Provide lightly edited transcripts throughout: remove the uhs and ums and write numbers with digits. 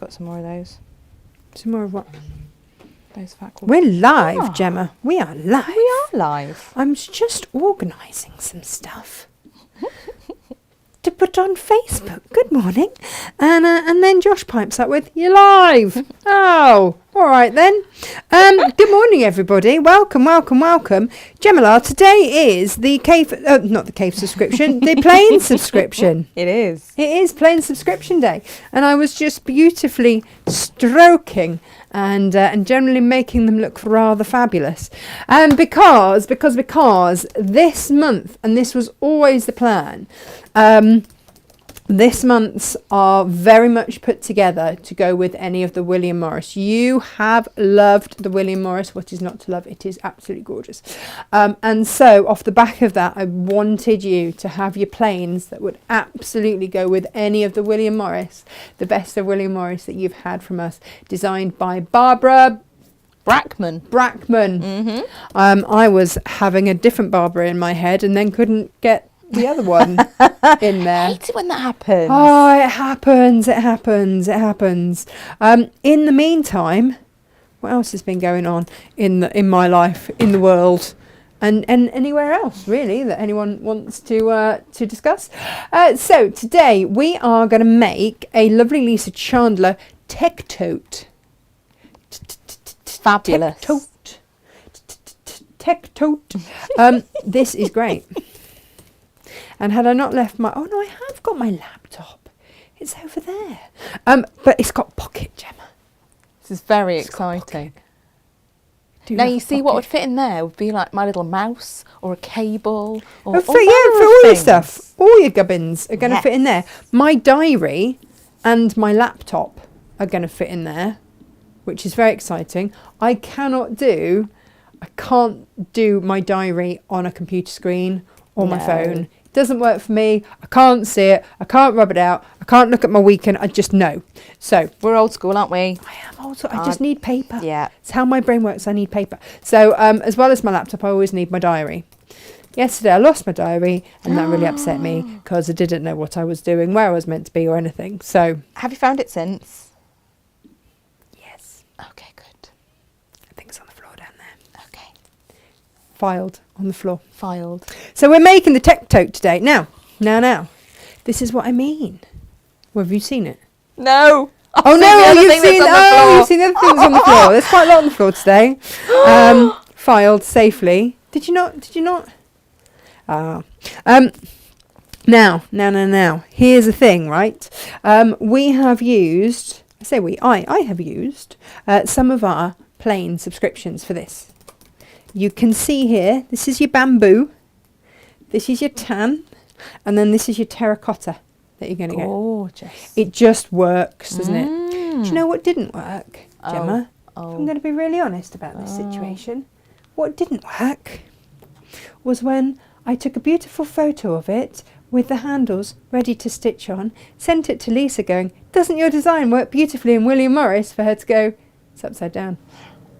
got some more of those. Some more of what? Those fat We're live, Gemma. We are live. We are live. I'm just organising some stuff to put on Facebook. Good morning. And then Josh pipes up with, "You're live." Oh, all right then. Good morning, everybody. Welcome. Gemma, today is the cave, not the cave subscription, the plain subscription. It is. It is plain subscription day. And I was just beautifully stroking and generally making them look rather fabulous. Because this month, and this was always the plan, this month's are very much put together to go with any of the William Morris. You have loved the William Morris. What is not to love? It is absolutely gorgeous. And so off the back of that, I wanted you to have your plains that would absolutely go with any of the William Morris, the best of William Morris that you've had from us, designed by Barbara Brackman. Mm-hmm. I was having a different Barbara in my head and then couldn't get the other one in there. I hate it when that happens. Oh, it happens. In the meantime, what else has been going on in my life, in the world, and anywhere else really that anyone wants to discuss? So today we are going to make a lovely Lisa Chandler tech tote. Fabulous. Tech tote. This is great. And had I not left my... Oh, no, I have got my laptop. It's over there. But it's got pocket, Gemma. This is very exciting. Now, you see what would fit in there would be like my little mouse or a cable. Or for all your stuff. All your gubbins are going to fit in there. My diary and my laptop are going to fit in there, which is very exciting. I can't do my diary on a computer screen or my phone. Doesn't work for me. I can't see it. I can't rub it out. I can't look at my weekend. I just know. So we're old school, aren't we? I am old school. I just need paper. Yeah. It's how my brain works. I need paper. So as well as my laptop, I always need my diary. Yesterday I lost my diary and that really upset me because I didn't know what I was doing, where I was meant to be or anything. So have you found it since? Yes. Okay, good. I think it's on the floor down there. Okay. Filed on the floor. Filed. So we're making the tech tote today. Now. This is what I mean. Well, have you seen it? No. You've seen the other things on the floor. There's quite a lot on the floor today. Filed safely. Did you not? Now. Here's the thing, right? We have used. I have used some of our plain subscriptions for this. You can see here, this is your bamboo, this is your tan, and then this is your terracotta that you're going to get. Gorgeous. It just works, doesn't it? Do you know what didn't work, Gemma? I'm going to be really honest about this situation. What didn't work was when I took a beautiful photo of it with the handles ready to stitch on, sent it to Lisa going, "Doesn't your design work beautifully in William Morris?" For her to go, "It's upside down."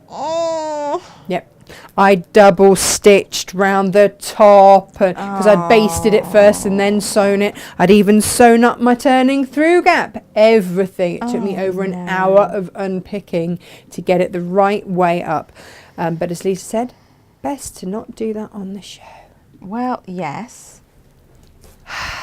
Oh. Yep. I double stitched round the top because I'd basted it first and then sewn it. I'd even sewn up my turning through gap. Everything. It took me over an hour of unpicking to get it the right way up. But as Lisa said, best to not do that on the show. Well, yes.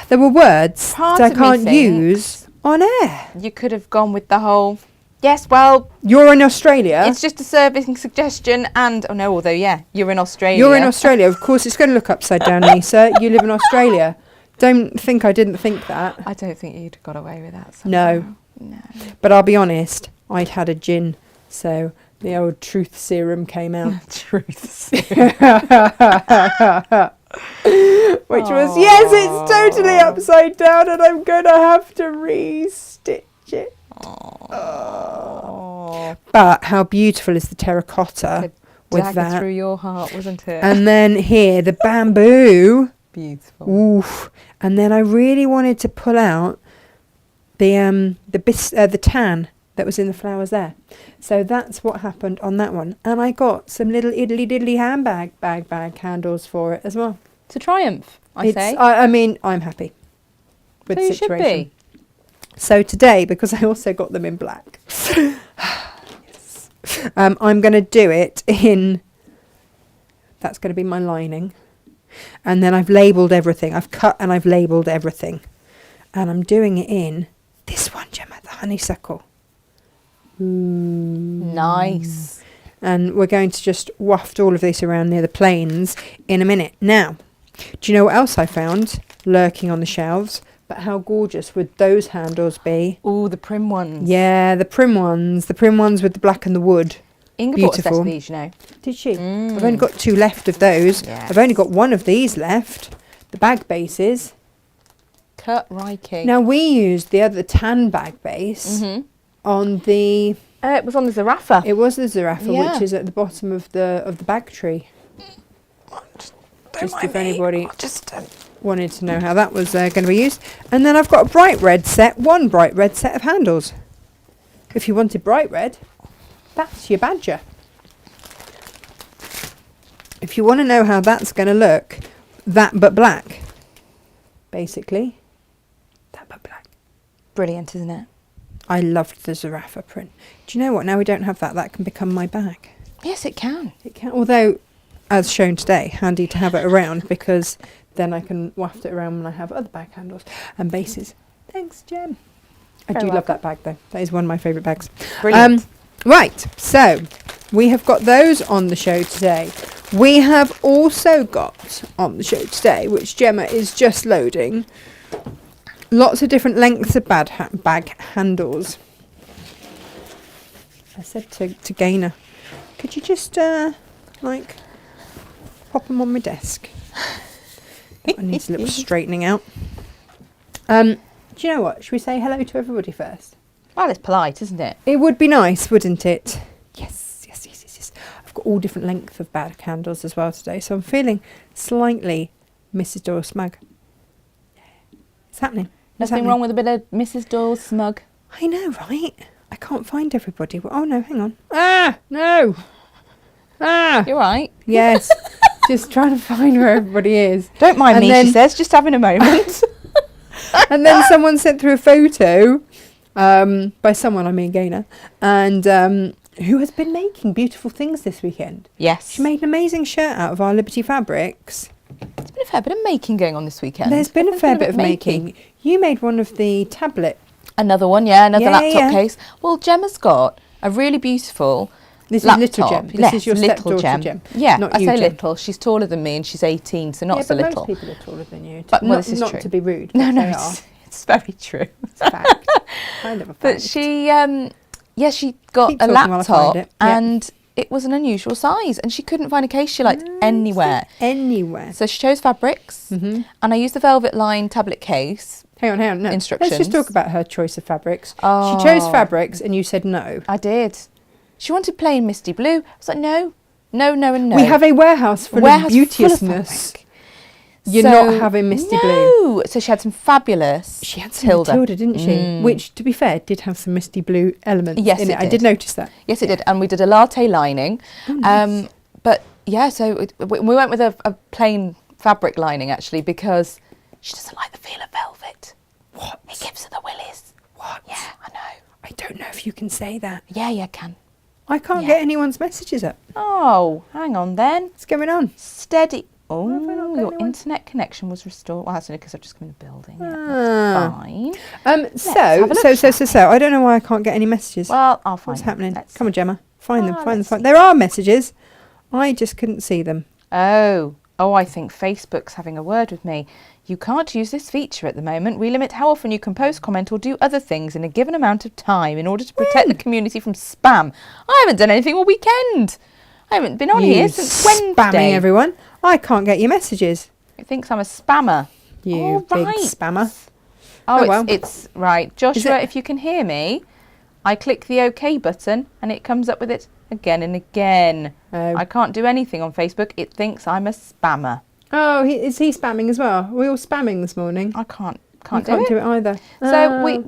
There were words that I can't use on air. You could have gone with the whole... Yes, well... You're in Australia. It's just a serving suggestion and... Oh, no, although, yeah, you're in Australia. You're in Australia. Of course, it's going to look upside down, Lisa. You live in Australia. Don't think I didn't think that. I don't think you'd have got away with that somehow. No. But I'll be honest, I'd had a gin, so the old truth serum came out. Truth serum. Which was, yes, it's totally upside down and I'm going to have to re-stitch it. But how beautiful is the terracotta with that through your heart, wasn't it? And then here the bamboo, beautiful. Oof. And then I really wanted to pull out the tan that was in the flowers there. So that's what happened on that one. And I got some little idly diddly handbag bag handles for it as well. It's a triumph, I say. I mean, I'm happy with so the situation. You should be. So today, because I also got them in black, yes, I'm going to do it in, that's going to be my lining. And then I've labelled everything. I've cut and I've labelled everything. And I'm doing it in this one, Gemma, the honeysuckle. Nice. And we're going to just waft all of this around near the planes in a minute. Now, do you know what else I found lurking on the shelves? But how gorgeous would those handles be? Oh, the prim ones. Yeah, the prim ones. The prim ones with the black and the wood. Inga bought a set Beautiful. of these, you know. Did she? I've only got 2 left of those. Yes. I've only got 1 of these left. The bag bases. Cut Reiki. Now, we used the other tan bag base on the... It was on the Zarafa. It was the Zarafa, Yeah. which is at the bottom of the bag tree. Just if anybody wanted to know how that was going to be used. And then I've got a bright red set, 1 bright red set of handles. If you wanted bright red, that's your badger. If you want to know how that's going to look, that but black, basically. That but black. Brilliant, isn't it? I loved the Zarafa print. Do you know what? Now we don't have that. That can become my bag. Yes, it can. It can, although, as shown today, handy to have it around because then I can waft it around when I have other bag handles and bases. Thanks, Jem. I Very do love welcome. that bag though. That is one of my favourite bags. Brilliant. Right, so we have got those on the show today. We have also got on the show today, which Gemma is just loading, lots of different lengths of bag handles. I said to Gaynor, could you just like pop them on my desk? I need a little straightening out. Do you know what? Should we say hello to everybody first? Well, it's polite, isn't it? It would be nice, wouldn't it? Yes, yes, yes, yes, yes. I've got all different length of bag handles as well today, so I'm feeling slightly Mrs. Doyle smug. It's happening. It's Nothing happening. wrong with a bit of Mrs. Doyle's smug. I know, right? I can't find everybody. Oh no, hang on. Ah, no. Ah, You're right. yes. Just trying to find where everybody is. Don't mind And me, then- she says, just having a moment. And then someone sent through a photo, by someone, I mean Gaynor, and who has been making beautiful things this weekend. Yes. She made an amazing shirt out of our Liberty fabrics. There's been a fair bit of making going on this weekend. There's been a Everyone's fair doing bit of making. You made one of the tablet. Another one, yeah, another Yeah, laptop yeah. case. Well, Gemma's got a really beautiful This laptop. is little Gem. This Yes, is your little stepdaughter Gem. Yeah, not I you, say Gem. little. She's taller than me and she's 18, so not Yeah, so but little. most people are taller than you. But- well, not this is not true. to be rude. No, but no, they are. it's very true. It's a fact. Kind of a fact. But she, she got Keep a talking while I find laptop it. Yeah. and it was an unusual size and she couldn't find a case she liked anywhere. Anywhere. So she chose fabrics Mm-hmm. and I used the velvet line tablet case. Hang on. No. Let's Instructions. just talk about her choice of fabrics. Oh. She chose fabrics and you said no. I did. She wanted plain misty blue. I was like, no, and no. We have a warehouse full Warehouse of full of beauteousness. fabric. You're So- not having misty blue. No. So she had some fabulous She had some Tilda. Tilda, didn't she? Mm. Which, to be fair, did have some misty blue elements Yes, in it it. I did. did notice that. Yes, it did. And we did a latte lining. Oh, nice. But yeah, so we went with a plain fabric lining actually because she doesn't like the feel of velvet. What? It gives her the willies. What? Yeah, I know. I don't know if you can say that. Yeah, you can. I can't Yeah. get anyone's messages up. Oh, hang on then. What's going on? Steady. Have I not Oh, got your anyone? internet connection was restored. Well, that's only because I've just come in the building. Yeah, Ah. that's fine. Um, have a look, so. I don't know why I can't get any messages. Well, I'll find What's them. happening? Let's Come on, Gemma. Find them. Ah, Find let's them. see. There are messages. I just couldn't see them. Oh, I think Facebook's having a word with me. You can't use this feature at the moment. We limit how often you can post, comment or do other things in a given amount of time in order to protect the community from spam. I haven't done anything all weekend. I haven't been on You here since Wednesday. spamming everyone. I can't get your messages. It thinks I'm a spammer. You All big right. spammer. Oh, Oh, well. it's right. Joshua, it- if you can hear me, I click the OK button and it comes up with it again and again. Oh. I can't do anything on Facebook. It thinks I'm a spammer. Oh, is he spamming as well? Are we all spamming this morning? I can't Can't can't do do it. it either. So we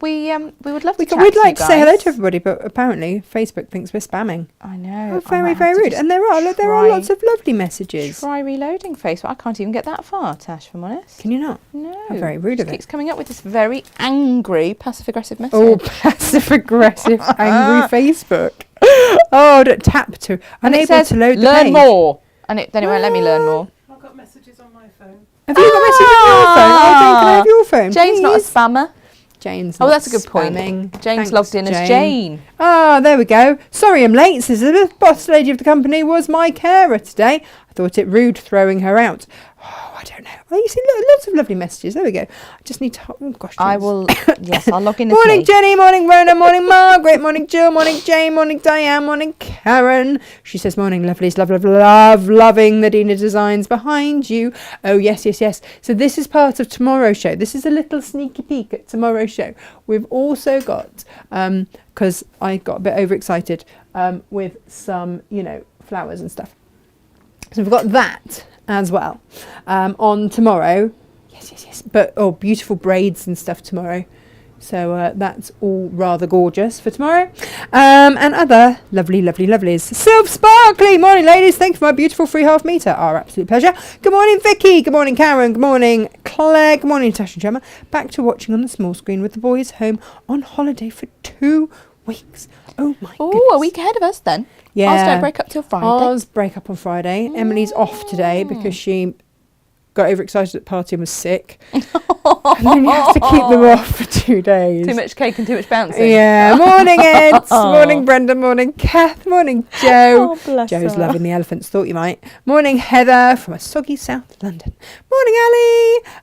would love to chat We'd to like you to say hello guys. to everybody, but apparently Facebook thinks we're spamming. I know. Oh, I very, might have very to rude. just And there are try- lots of lovely messages. Try reloading Facebook. I can't even get that far, Tash, if I'm honest. Can you not? No. How very rude It of it. keeps coming up with this very angry, passive-aggressive message. Oh, passive aggressive, angry Facebook. Oh, tap to and it unable says, to load the learn page. more. And then it won't let me learn more. I've got messages on my phone. Have you got messages on your phone? Oh, Jane, can I have your phone? Jane's not a please? spammer. Jane's Oh, not that's a good point. spamming. Jane's Thanks, logged in as Jane. Ah, there we go. Sorry I'm late, says Elizabeth. Boss lady of the company was my carer today. I thought it rude throwing her out. Oh, I don't know. Oh, you see, lots of lovely messages. There we go. I just need to... Oh, gosh. I James. will... Yes, I'll log in as Morning me. Jenny, morning Rona, morning Margaret, morning Jill, morning Jane, morning Diane, morning Karen. She says morning lovelies, loving the Dina designs behind you. Oh yes. So this is part of tomorrow's show. This is a little sneaky peek at tomorrow's show. We've also got, because I got a bit overexcited with some, flowers and stuff. So we've got that as well on tomorrow. Yes. But, beautiful braids and stuff tomorrow. So that's all rather gorgeous for tomorrow. And other lovelies. Sylve Sparkly, morning ladies. Thank you for my beautiful free half metre. Our absolute pleasure. Good morning Vicky. Good morning Karen. Good morning Claire. Good morning Natasha and Gemma. Back to watching on the small screen with the boys home on holiday for 2 weeks. Oh my goodness. Oh, a week ahead of us then. Yeah. Ours don't break up till Friday. Ours break up on Friday. Emily's off today because she got overexcited at the party and was sick. And then you have to keep them off for 2 days. Too much cake and too much bouncing. Yeah. Morning, Ed. Morning, Brenda. Morning, Kath. Morning, Joe. Oh, bless Joe's her. loving the elephants. Thought you might. Morning, Heather from a soggy South London. Morning,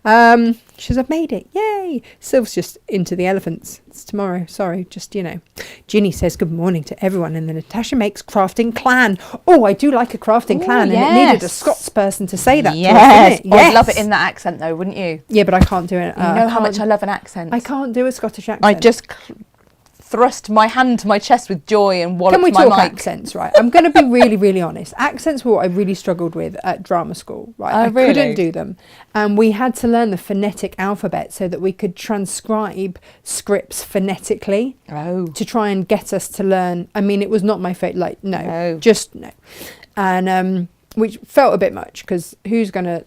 Ali. She says, I've made it. Yay. Sylv's just into the elephants. It's tomorrow. Sorry. Just, Ginny says good morning to everyone in the Natasha Makes Crafting Clan. Oh, I do like a crafting Ooh, clan. And it needed a yes. Scots person to say that to us, Yes. didn't it? I'd love it in that accent though, wouldn't you? Yeah, but I can't do it. You know how much I love an accent. I can't do a Scottish accent. I just thrust my hand to my chest with joy and walloped Can we my talk mic. accents, right? I'm going to be really, really honest. Accents were what I really struggled with at drama school, right? Oh, I really? couldn't do them. And we had to learn the phonetic alphabet so that we could transcribe scripts phonetically Oh. to try and get us to learn. I mean, it was not my fate. No. Just no. And which felt a bit much because who's going to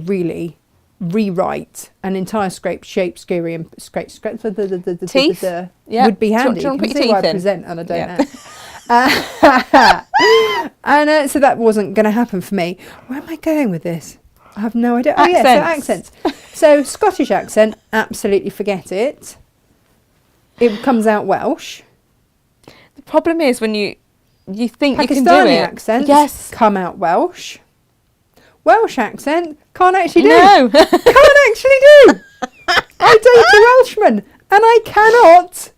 really rewrite an entire Shakespearean Teeth? Yeah. would be Do you handy. want to You put can see your why teeth I in? present and I don't Yeah. know. And so that wasn't going to happen for me. Where am I going with this? I have no idea. Oh yeah, so accents. So Scottish accent, absolutely forget it. It comes out Welsh. The problem is when you think you can do Pakistani it. accents Yes. come out Welsh. Welsh accent can't actually do. No. Can't actually do. I date a Welshman and I cannot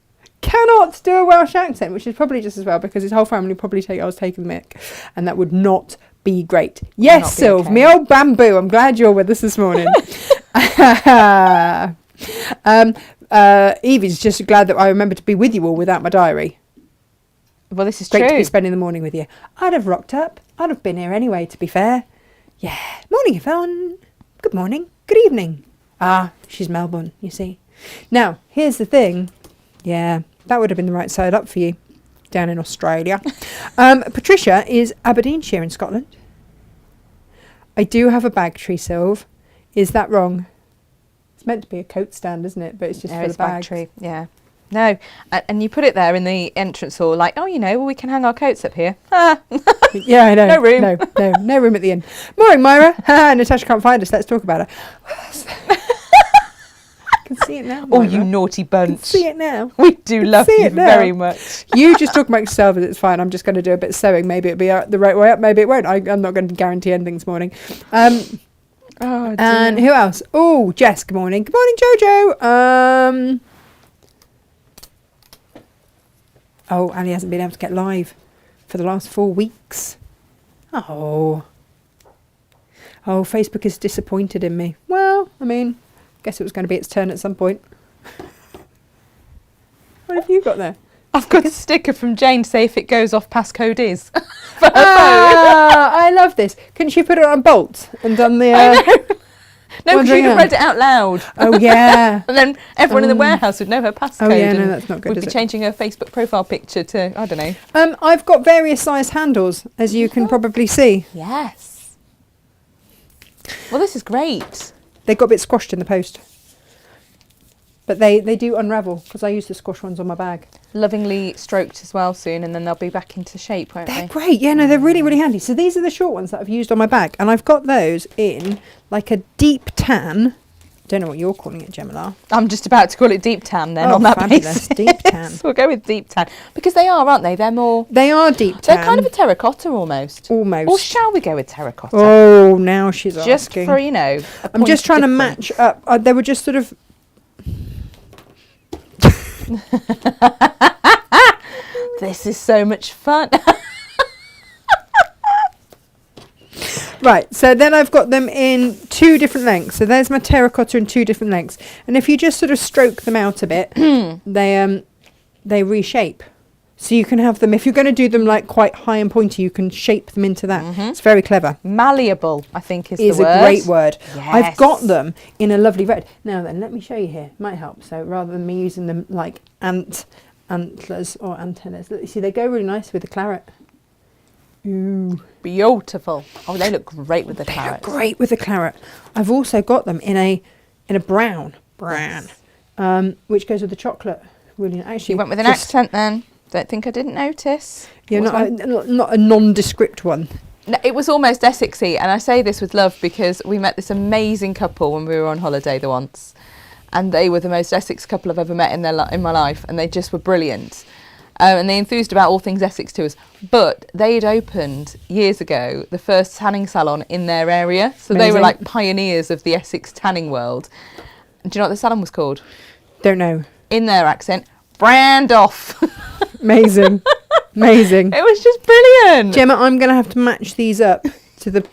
do a Welsh accent, which is probably just as well because his whole family probably I was taking the mick, and that would not be great. Yes, not be Sylv, okay. me old bamboo. I'm glad you're with us this morning. Evie's just glad that I remembered to be with you all without my diary. Well, this is Great to true. be spending the morning with you. I'd have rocked up. I'd have been here anyway, to be fair. Yeah. Morning, Yvonne. Good morning. Good evening. Ah, she's Melbourne, you see. Now, here's the thing. Yeah, that would have been the right side up for you down in Australia. Patricia is Aberdeenshire in Scotland. I do have a bag tree, Sylv. Is that wrong? It's meant to be a coat stand, isn't it? But it's just for the it's bag bags. tree. Yeah. No, and you put it there in the entrance hall, like, well, we can hang our coats up here. Ah. Yeah, I know. No room. No room at the end. Morning, Myra. Natasha can't find us. Let's talk about her. I can see it now. Oh, Myra. you naughty I can bunch. see it now. We do love see you it now. very much. You just talk amongst yourselves. It's fine. I'm just going to do a bit of sewing. Maybe it'll be the right way up. Maybe it won't. I'm not going to guarantee anything this morning. Oh, And dear. who else? Oh, Jess. Good morning. Good morning, Jojo. Oh, Ali hasn't been able to get live for the last 4 weeks. Oh, Facebook is disappointed in me. Well, I mean, guess it was going to be its turn at some point. What have you got there? I've got a sticker from Jane to say if it goes off, passcode is. I love this. Couldn't she put it on bolt and done the... No, because Wandering you'd have on. read it out loud. Oh, yeah. And then everyone in the warehouse would know her passcode. Oh, yeah, no, and that's not good, would is be it? changing her Facebook profile picture to, I don't know. I've got various size handles, as you can probably see. Yes. Well, this is great. They got a bit squashed in the post. But they do unravel, because I use the squash ones on my bag. Lovingly stroked as well soon, and then they'll be back into shape, won't They're they? great. Yeah, no, they're really, really handy. So these are the short ones that I've used on my bag. And I've got those in like a deep tan. Don't know what you're calling it, Gemma. I'm just about to call it deep tan then Oh, on that fabulous. basis. Deep tan. We'll go with deep tan. Because they are, aren't they? They're more... They are deep tan. They're kind of a terracotta almost. Almost. Or shall we go with terracotta? Oh, now she's just asking. for, you know, a I'm point just of trying to difference. match up. They were just sort of... This is so much fun. Right, so then I've got them in 2 different lengths. So there's my terracotta in 2 different lengths. And if you just sort of stroke them out a bit, they reshape. So you can have them, if you're going to do them like quite high and pointy, you can shape them into that. It's very clever. Malleable, I think is Is the word. a great word. I've Yes. got them in a lovely red. Now then, let me show you here. Might help. So rather than me using them like antlers or antennas, look, you see they go really nice with the claret. Ooh. Beautiful. Oh, they look great with the They look carrots. great with the claret. I've also got them in a brown, which goes with the chocolate. Really, actually, You went with an just- accent then. Don't think I didn't notice. Yeah, What was not a nondescript one. No, it was almost Essexy, and I say this with love because we met this amazing couple when we were on holiday the once, and they were the most Essex couple I've ever met in in my life, and they just were brilliant. And they enthused about all things Essex to us. But they had opened years ago the first tanning salon in their area, so they were Amazing. like pioneers of the Essex tanning world. Do you know what the salon was called? Don't know. In their accent, Brand Off. Amazing, amazing. It was just brilliant. Gemma, I'm going to have to match these up to the.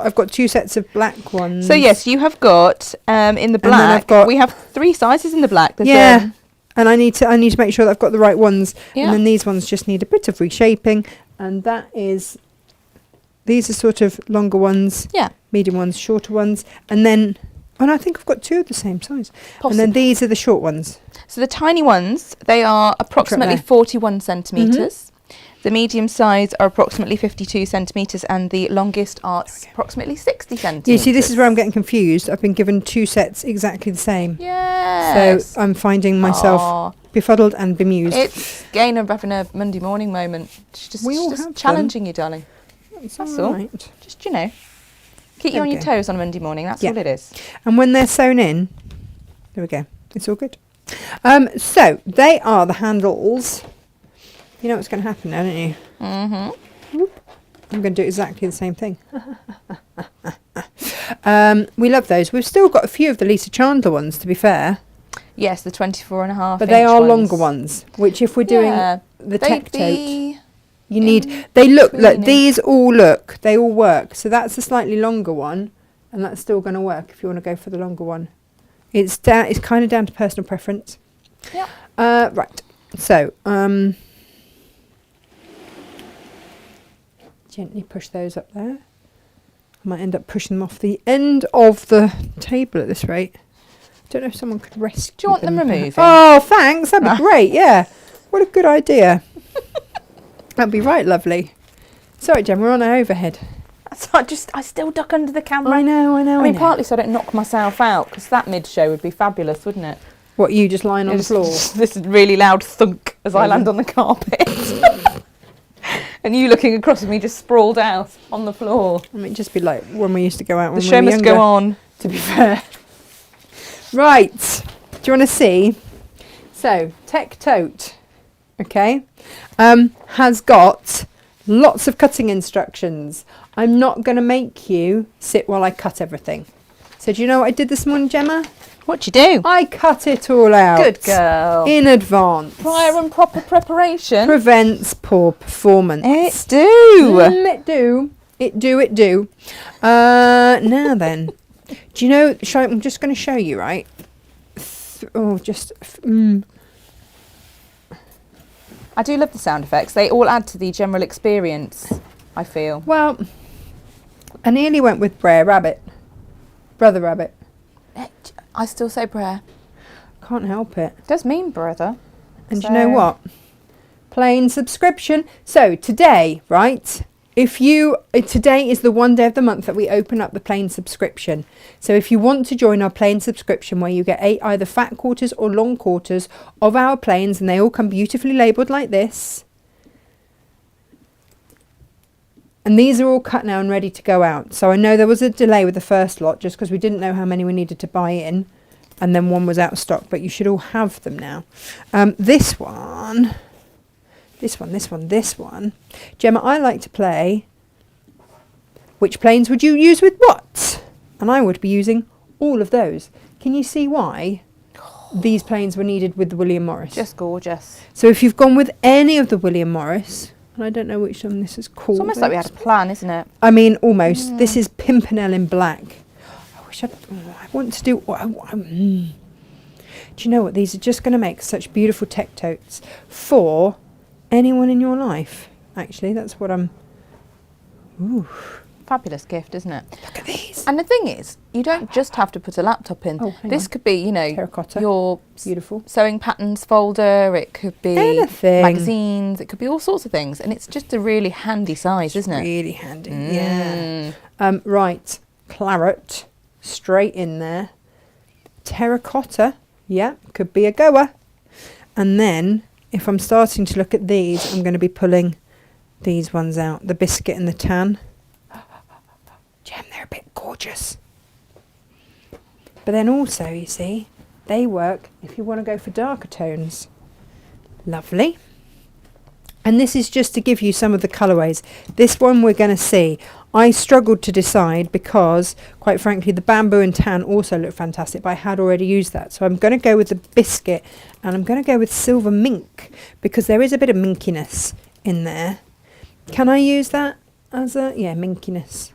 I've got 2 sets of black ones. So yes, you have got in the then black. I've got- We have 3 sizes in the black. There's Yeah, and I need to make sure that I've got the right ones. Yeah. And then these ones just need a bit of reshaping, and these are sort of longer ones, Yeah, medium ones, shorter ones, and then. Oh, no, I think I've got 2 of the same size. possibly. And then these are the short ones. So the tiny ones, they are approximately there. 41 centimetres. The medium size are approximately 52 centimetres, and the longest are approximately 60 centimetres. You see, this is where I'm getting confused. I've been given 2 sets exactly the same. Yes. So I'm finding myself Aw. befuddled and bemused. It's Gaynor having a Monday morning moment. She's We all just have them. challenging you, darling. It's that's all all. right. Just, you know, keep you There on we your go. toes on a Monday morning. That's Yeah. all it is. And when they're sewn in, there we go. It's all good. So they are the handles. You know what's going to happen now, don't you? Mm-hmm. I'm going to do exactly the same thing. We love those. We've still got a few of the Lisa Chandler ones, to be fair, Yes, the 24 and a half but they inch are ones. longer ones. Which, if we're doing Yeah, the they'd tech tote, be you need. in They look. Look, between. these all They all work. So that's a slightly longer one, and that's still going to work if you want to go for the longer one. It's down. It's kind of down to personal preference. Yeah. Right. So, gently push those up there. I might end up pushing them off the end of the table at this rate. Don't know if someone could rescue Do you want them removing? Oh, thanks. That'd be great. Yeah. What a good idea. That'd be right, lovely. Sorry, Jen, we're on our overhead. So I still duck under the camera. I know. I mean, partly so I don't knock myself out, because that mid-show would be fabulous, wouldn't it? What, you just lying on the Just floor? This really loud thunk as I Yeah. land on the carpet. And you looking across at me just sprawled out on the floor. I mean, it'd just be like when we used to go out when The we show were must younger. go on. To be fair. Right. Do you want to see? So, Tech Tote, okay, has got lots of cutting instructions. I'm not going to make you sit while I cut everything. So do you know what I did this morning, Gemma? What you do? I cut it all out. Good girl. In advance. Prior and proper preparation. Prevents poor performance. It do. It do. Now then, do you know, I'm just going to show you, right? I do love the sound effects. They all add to the general experience, I feel. Well, I nearly went with Brother Rabbit. I still say prayer. Can't help it. It does mean brother. And you know what? Plain subscription. So today, right? Today is the one day of the month that we open up the plain subscription. So if you want to join our plain subscription, where you get 8 either fat quarters or long quarters of our plains, and they all come beautifully labelled like this. And these are all cut now and ready to go out. So I know there was a delay with the first lot just because we didn't know how many we needed to buy in. And then one was out of stock, but you should all have them now. This one. Gemma, I like to play, which planes would you use with what? And I would be using all of those. Can you see why these planes were needed with the William Morris? Just gorgeous. So if you've gone with any of the William Morris, and I don't know which one this is called. It's almost like we had a plan, isn't it? I mean, almost. This is Pimpernel in black. I want to do... do you know what? These are just going to make such beautiful tech totes for anyone in your life. Actually, that's what I'm... Ooh. Fabulous gift, isn't it? Look at these. And the thing is, you don't just have to put a laptop in. This could be, Terracotta. your Beautiful. sewing patterns folder. It could be anything. Magazines. It could be all sorts of things. And it's just a really handy size, isn't it? Really handy. Yeah. Right. Claret. Straight in there. Terracotta. Yeah, could be a goer. And then, if I'm starting to look at these, I'm going to be pulling these ones out. The biscuit and the tan. Gem, they're a bit gorgeous. But then also, you see, they work if you want to go for darker tones. Lovely. And this is just to give you some of the colourways. This one we're going to see. I struggled to decide because, quite frankly, the bamboo and tan also look fantastic, but I had already used that. So I'm going to go with the biscuit, and I'm going to go with silver mink because there is a bit of minkiness in there. Can I use that as a... Yeah, minkiness.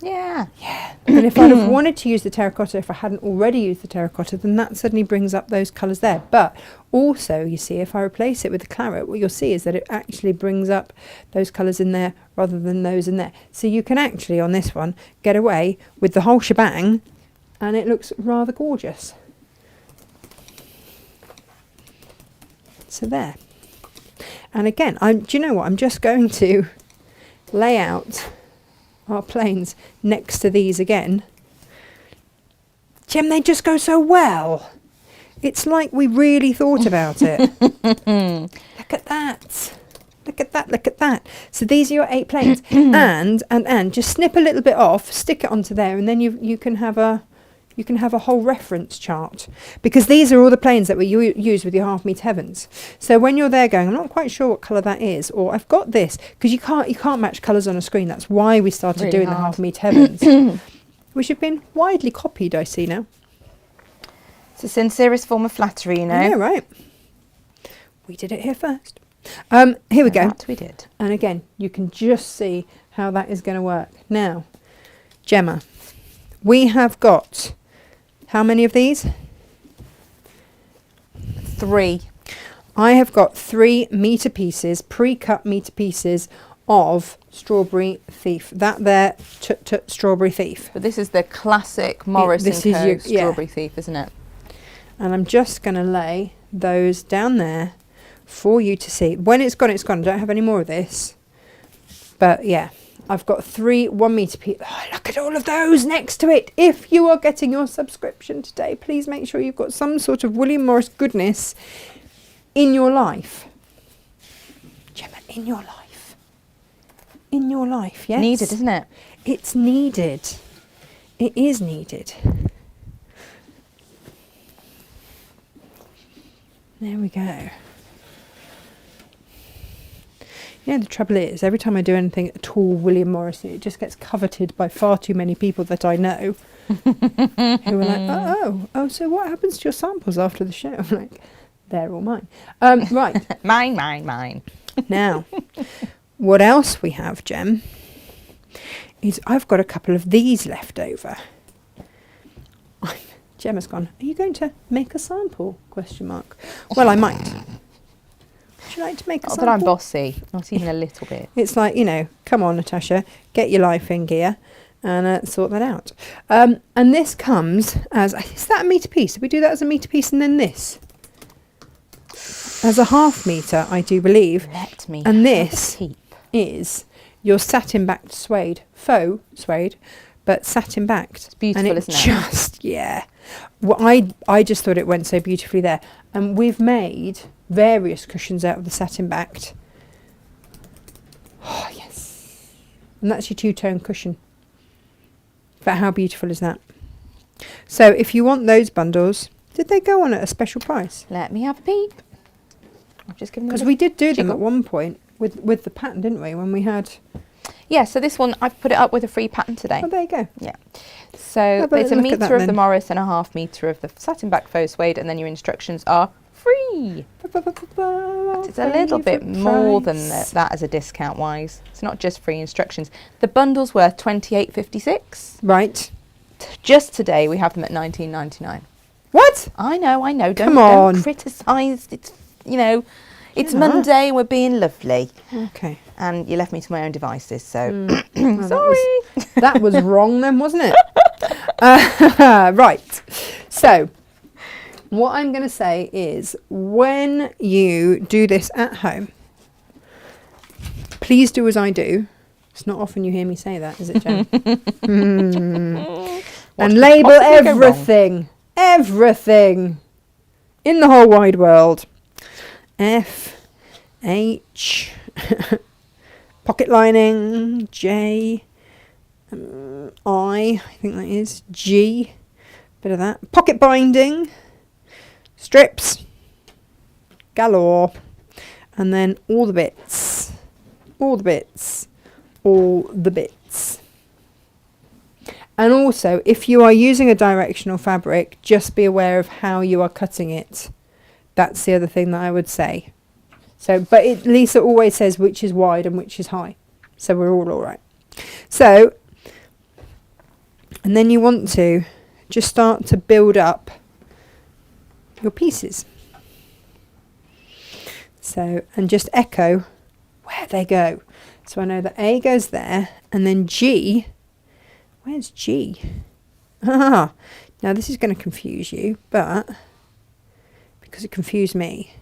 Yeah. Yeah. And if I'd have wanted to use the terracotta, if I hadn't already used the terracotta, then that suddenly brings up those colours there. But also, you see, if I replace it with the claret, what you'll see is that it actually brings up those colours in there rather than those in there. So you can actually, on this one, get away with the whole shebang, and it looks rather gorgeous. So there. And again, do you know what? I'm just going to lay out our planes next to these again. Gem, they just go so well. It's like we really thought about it. Look at that. Look at that, look at that. So these are your 8 planes. and just snip a little bit off, stick it onto there, and then you can have a whole reference chart, because these are all the planes that we use with your half meter heavens. So when you're there going, I'm not quite sure what colour that is, or I've got this, because you can't match colours on a screen. That's why we started Really doing hard. the half meter heavens, which have been widely copied, I see now. It's the sincerest form of flattery, Yeah, right. We did it here first. Here we go. That we did. And again, you can just see how that is going to work. Now, Gemma, we have got... How many of these? 3. I have got 3 metre pieces, pre-cut metre pieces of Strawberry Thief. That there, Strawberry Thief. But this is the classic Morris this & is Co. your- yeah. Strawberry Thief, isn't it? And I'm just going to lay those down there for you to see. When it's gone, it's gone. I don't have any more of this. But yeah, I've got 3 1 metre pieces. Oh, look at all of those next to it. If you are getting your subscription today, please make sure you've got some sort of William Morris goodness in your life. Gemma, in your life. In your life, yes? Needed, isn't it? It's needed. It is needed. There we go. You know, the trouble is, every time I do anything at all William Morris, it just gets coveted by far too many people that I know who are like, oh, so what happens to your samples after the show? I'm like, they're all mine. Right. Mine. Now, what else we have, Gem, is I've got a couple of these left over. Gemma's gone, are you going to make a sample? ? Well, I might. Would you like to make a Not sample? that I'm bossy, not even a little bit. It's like, come on, Natasha, get your life in gear. and sort that out. And this comes as, is that a metre piece? Did we do that as a metre piece and then this? As a half metre, I do believe. Let me And have this a peep. is your satin backed suede, faux suede, but satin backed. It's beautiful, and isn't it? Just, yeah. Well, I just thought it went so beautifully there. And we've made various cushions out of the satin backed. Oh, yes. And that's your two-tone cushion. But how beautiful is that? So if you want those bundles, did they go on at a special price? Let me have a peep. I've just given them Because a we did do them jiggle. at one point with the pattern, didn't we? When we had... Yeah, so this one, I've put it up with a free pattern today. Oh, there you go. Yeah. So Have a it's a look at that metre of the then. Morris and a half metre of the satin back faux suede, and then your instructions are free. It's a little bit more than that as a discount wise. It's not just free instructions. The bundle's worth $28.56. Right. Just today we have them at $19.99. What? I know. Come on. Don't criticise. It's, you know, it's Yeah. Monday and we're being lovely. Okay. And you left me to my own devices, so Well, sorry. That was wrong then, wasn't it? Right. So, what I'm going to say is when you do this at home, please do as I do. It's not often you hear me say that, is it, Jen? And label possibly go wrong? everything in the whole wide world. F, H, pocket lining, J, I think that is, G, bit of that. Pocket binding, strips, galore, and then all the bits, all the bits, all the bits. And also, if you are using a directional fabric, just be aware of how you are cutting it. That's the other thing that I would say. So, but Lisa always says which is wide and which is high. So we're all right. So, and then you want to just start to build up your pieces. So, and just echo where they go. So I know that A goes there, and then G, where's G? Ah, now this is going to confuse you, but because it confused me,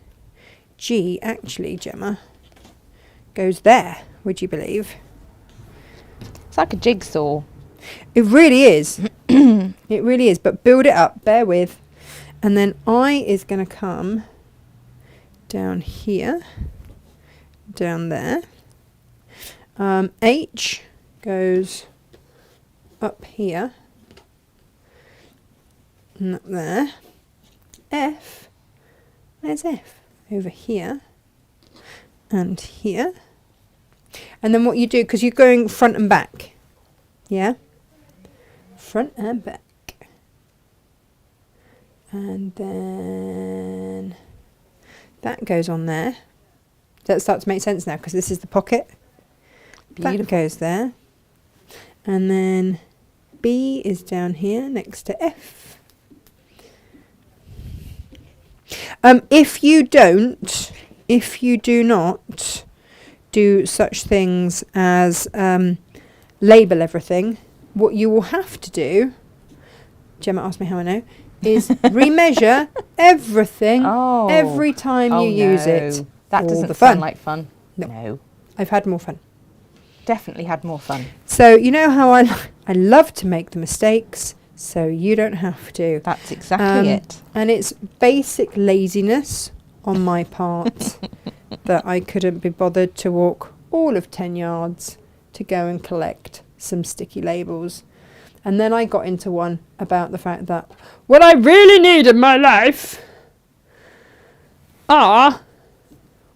G actually, Gemma, goes there, would you believe? It's like a jigsaw. It really is. It really is. But build it up, bear with. And then I is going to come down here, down there. H goes up here, and up there. F, where's F? Over here, and here. And then what you do, because you're going front and back, yeah? Front and back. And then that goes on there. Does that start to make sense now? Because this is the pocket. Beautiful. That goes there. And then B is down here next to F. If you do not do such things as label everything, what you will have to do, Gemma asked me how I know, is remeasure everything every time you use it. That All doesn't the sound fun. like fun. No. I've had more fun. Definitely had more fun. So you know how I love to make the mistakes, so you don't have to. That's exactly it. And it's basic laziness on my part that I couldn't be bothered to walk all of 10 yards to go and collect some sticky labels. And then I got into one about the fact that what I really need in my life are...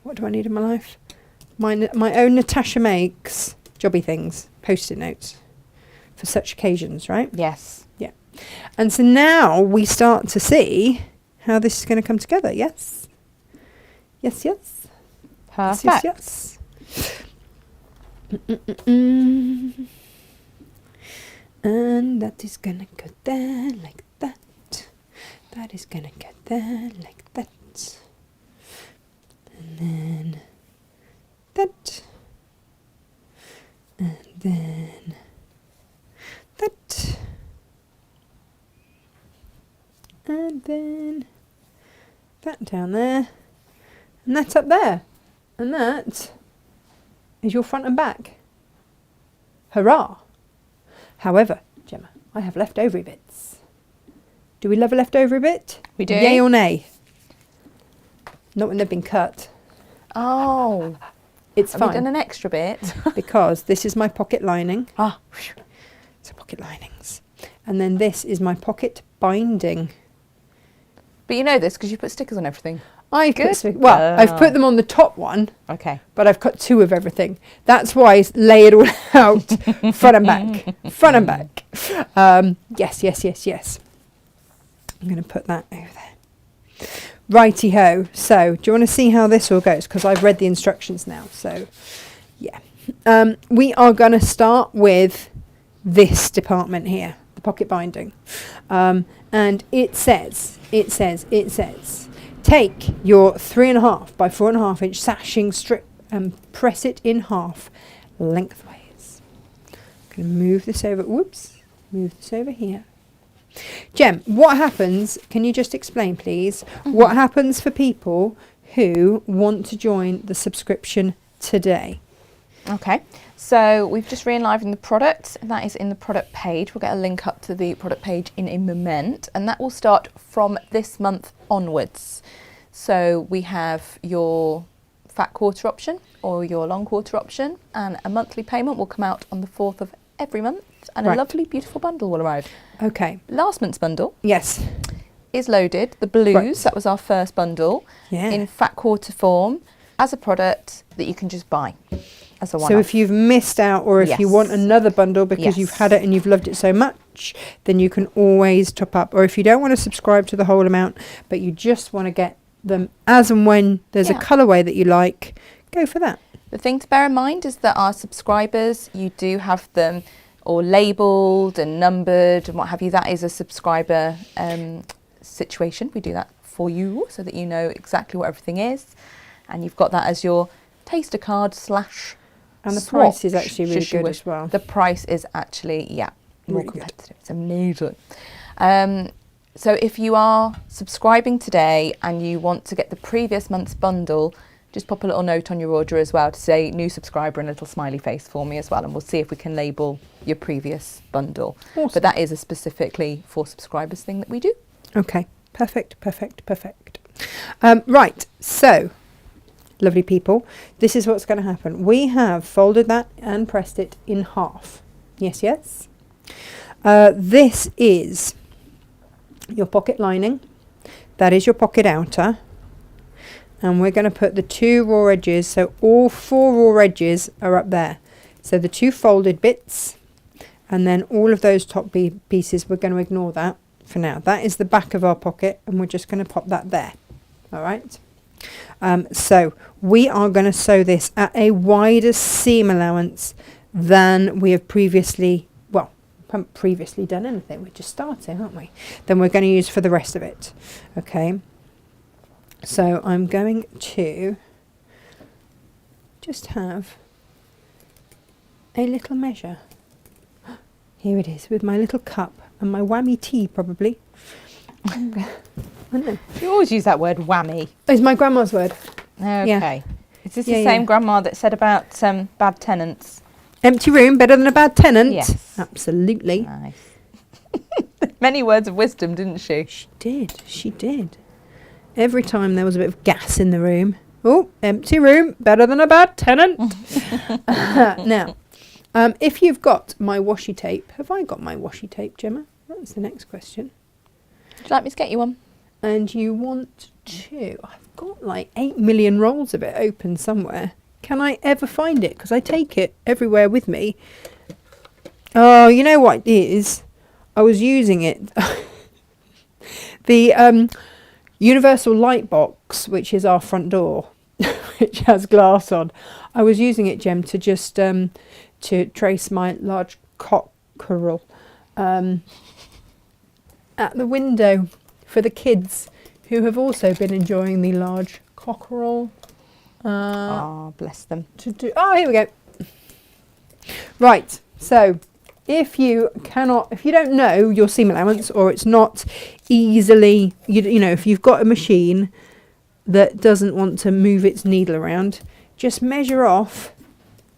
What do I need in my life? My own Natasha makes jobby things, post-it notes for such occasions, right? Yes. Yeah. And so now we start to see how this is going to come together. Yes? Yes, yes. Perfect. Yes, yes, yes. And that is going to go there like that. That is going to go there like that. And then that. And then then that down there, and that up there, and that is your front and back. Hurrah! However, Gemma, I have leftover bits. Do we love a leftover bit? We do. Yay or nay? Not when they've been cut. Oh, It's have you fine done an extra bit? because this is my pocket lining. Ah, So pocket linings. And then this is my pocket binding. but you know this because you put stickers on everything. I've Good I've put girl. them on the top one, Okay. but I've cut 2 of everything. That's why I lay it all out, front and back, front and back. Yes. I'm going to put that over there. Righty-ho. So, do you want to see how this all goes? Because I've read the instructions now. So, yeah. We are going to start with this department here, the pocket binding. And it says, take your 3.5 by 4.5 inch sashing strip and press it in half lengthways. I'm going to move this over. Whoops. Move this over here. Jem, what happens, can you just explain please, what happens for people who want to join the subscription today? Okay, so we've just re-enlivened the product, and that is in the product page. We'll get a link up to the product page in a moment, and that will start from this month onwards. So we have your fat quarter option or your long quarter option, and a monthly payment will come out on the 4th of every month, and Right. a lovely, beautiful bundle will arrive. Okay. Last month's bundle Yes. is loaded. The blues, Right. that was our first bundle, Yeah. in fat quarter form as a product that you can just buy as a one-off. So if you've missed out, or if you Yes. want another bundle because you've Yes. had it and you've loved it so much, then you can always top up. Or if you don't want to subscribe to the whole amount, but you just want to get them as and when there's a Yeah. colourway that you like, go for that. The thing to bear in mind is that our subscribers, you do have them all labelled and numbered and what have you. That is a subscriber situation. We do that for you so that you know exactly what everything is, and you've got that as your taster card slash And the swatch, price is actually really should you good wish. as well. The price is actually, more Really good. competitive. It's amazing. So if you are subscribing today and you want to get the previous month's bundle, just pop a little note on your order as well to say new subscriber and a little smiley face for me as well, and we'll see if we can label your previous bundle. Awesome. But that is a specifically for subscribers thing that we do. Okay, perfect. Right, so, lovely people, this is what's going to happen. We have folded that and pressed it in half. Yes. This is your pocket lining. That is your pocket outer. And we're going to put the 2 raw edges, so all 4 raw edges are up there. So the 2 folded bits, and then all of those top pieces, we're going to ignore that for now. That is the back of our pocket, and we're just going to pop that there. All right. So we are going to sew this at a wider seam allowance than we have previously, well, haven't previously done anything. We're just starting, aren't we? Then we're going to use for the rest of it. Okay. So I'm going to just have a little measure. Here it is, with my little cup and my whammy tea, probably. I don't know. You always use that word whammy. It's my grandma's word. Okay. Is this Yeah, the same yeah. grandma that said about bad tenants? Empty room, better than a bad tenant. Yes. Absolutely. Nice. Many words of wisdom, didn't she? She did. Every time there was a bit of gas in the room. Oh, empty room, better than a bad tenant. Now, if you've got my washi tape, have I got my washi tape, Gemma? That's the next question. Would you like me to get you one? And you want to, I've got like 8 million rolls of it open somewhere. Can I ever find it? Because I take it everywhere with me. Oh, you know what it is? I was using it. The universal light box, which is our front door, which has glass on. I was using it, Jem, to just to trace my large cockerel at the window for the kids who have also been enjoying the large cockerel. Bless them. To do. Oh, here we go. Right. So, if you don't know your seam allowance, or it's not easily, you know, if you've got a machine that doesn't want to move its needle around, just measure off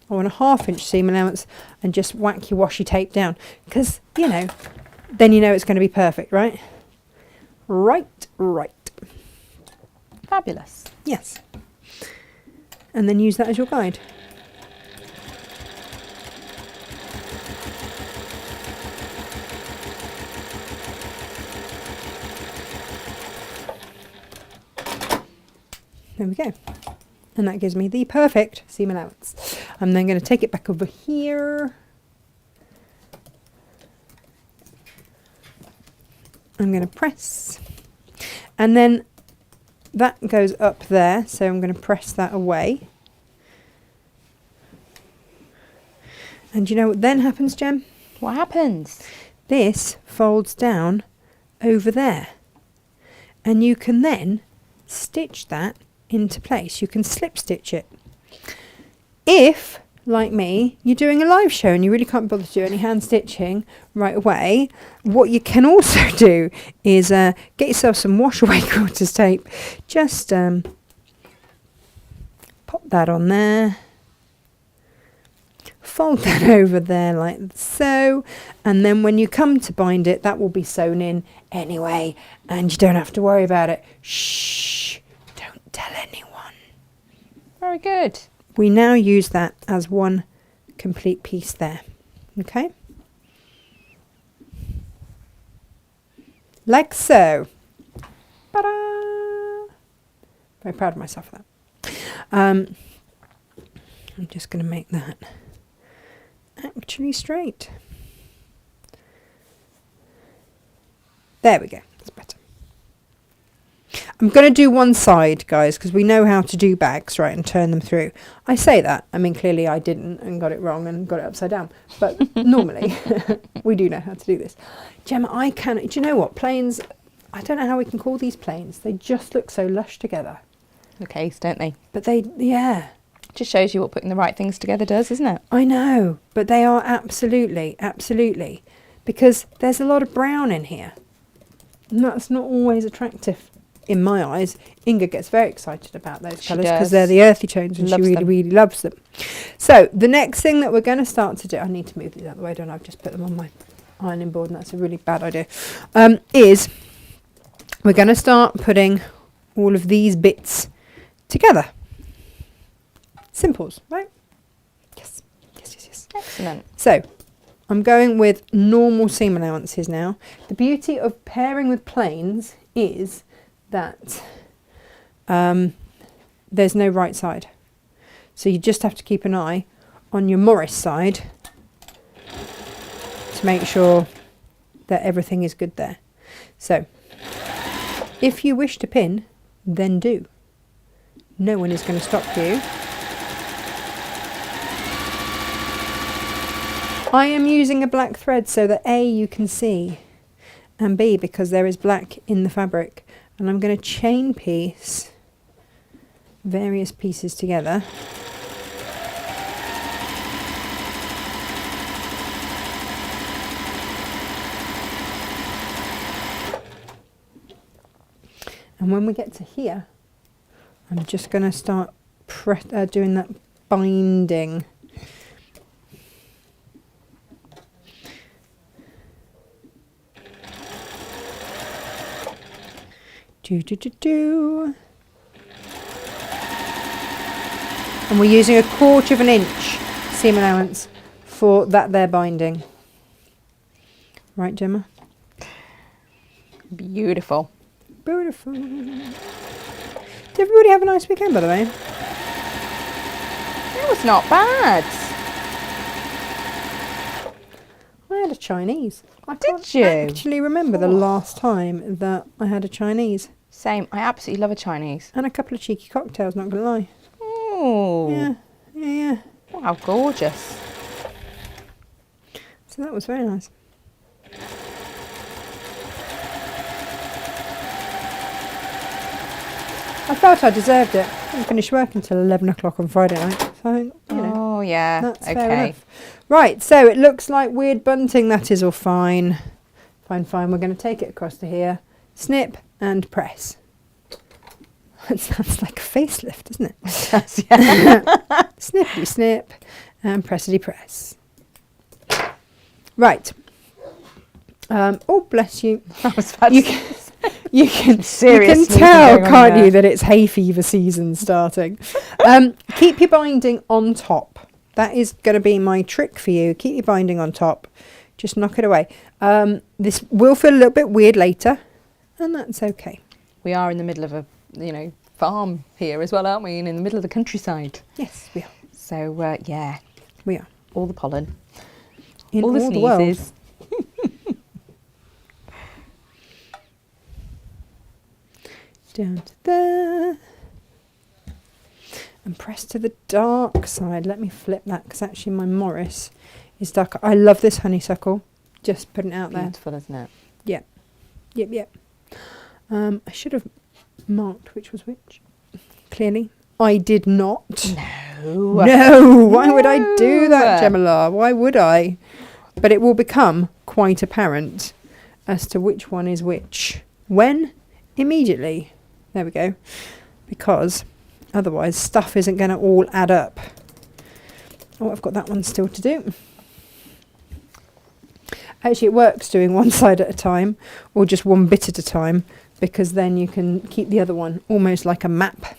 on a 1/2 inch seam allowance and just whack your washi tape down, because, you know, then you know it's going to be perfect, right? Right. Fabulous. Yes. And then use that as your guide. There we go. And that gives me the perfect seam allowance. I'm then going to take it back over here. I'm going to press. And then that goes up there, so I'm going to press that away. And you know what then happens, Jem? What happens? This folds down over there. And you can then stitch that into place. You can slip stitch it. If, like me, you're doing a live show and you really can't bother to do any hand stitching right away, what you can also do is get yourself some wash away quarters tape. Just pop that on there, fold that over there like so, and then when you come to bind it, that will be sewn in anyway, and you don't have to worry about it. Shh, don't tell anyone. Very good. We now use that as one complete piece there. Okay? Like so. Ta-da! Very proud of myself for that. I'm just going to make that actually straight. There we go. That's better. I'm going to do one side, guys, because we know how to do bags, right, and turn them through. I say that. I mean, clearly I didn't and got it wrong and got it upside down. But normally we do know how to do this. Gemma, do you know what? Planes, I don't know how we can call these planes. They just look so lush together. Okay, don't they? But yeah. Just shows you what putting the right things together does, isn't it? I know, but they are absolutely, because there's a lot of brown in here. And that's not always attractive in my eyes. Inga gets very excited about those colours because they're the earthy tones and she really loves them. So the next thing that we're going to start to do, I need to move these out of the way, don't I? I've just put them on my ironing board and that's a really bad idea, is we're going to start putting all of these bits together. Simples, right? Yes. Excellent. So I'm going with normal seam allowances now. The beauty of pairing with planes is that there's no right side. So you just have to keep an eye on your Morris side to make sure that everything is good there. So if you wish to pin, then do. No one is going to stop you. I am using a black thread so that A, you can see, and B, because there is black in the fabric. And I'm going to chain piece various pieces together. And when we get to here, I'm just going to start doing that binding. And we're using 1/4 inch seam allowance for that there binding. Right, Gemma? Beautiful. Beautiful. Did everybody have a nice weekend, by the way? It was not bad. I had a Chinese. Did you? I actually remember the last time that I had a Chinese. Same. I absolutely love a Chinese. And a couple of cheeky cocktails, not going to lie. Oh. Yeah. Wow, gorgeous. So that was very nice. I felt I deserved it. I didn't finish work until 11 o'clock on Friday night. So, you know. Oh, yeah. That's okay. fair enough. Right, so it looks like weird bunting. That is all fine. Fine. We're going to take it across to here. Snip and press. That sounds like a facelift, doesn't it? Yes, yeah. Snippity snip and pressity press. Right. Oh, bless you. I was about You to can, you can Seriously, tell, going on can't there. you, that it's hay fever season starting. Keep your binding on top. That is going to be my trick for you. Keep your binding on top. Just knock it away. This will feel a little bit weird later, and that's okay. We are in the middle of a, farm here as well, aren't we? And in the middle of the countryside. Yes, we are. So, yeah, We are. all the pollen, In all the the world. sneezes. Down to there. And press to the dark side. Let me flip that, because actually my Morris is dark. I love this honeysuckle. Just putting it out there. Beautiful, isn't it? Yep. I should have marked which was which. Clearly, I did not. No. Why would I do that, Gemma? Why would I? But it will become quite apparent as to which one is which. When? Immediately. There we go. Because otherwise stuff isn't going to all add up. Oh, I've got that one still to do. Actually, it works doing one side at a time, or just one bit at a time, because then you can keep the other one almost like a map,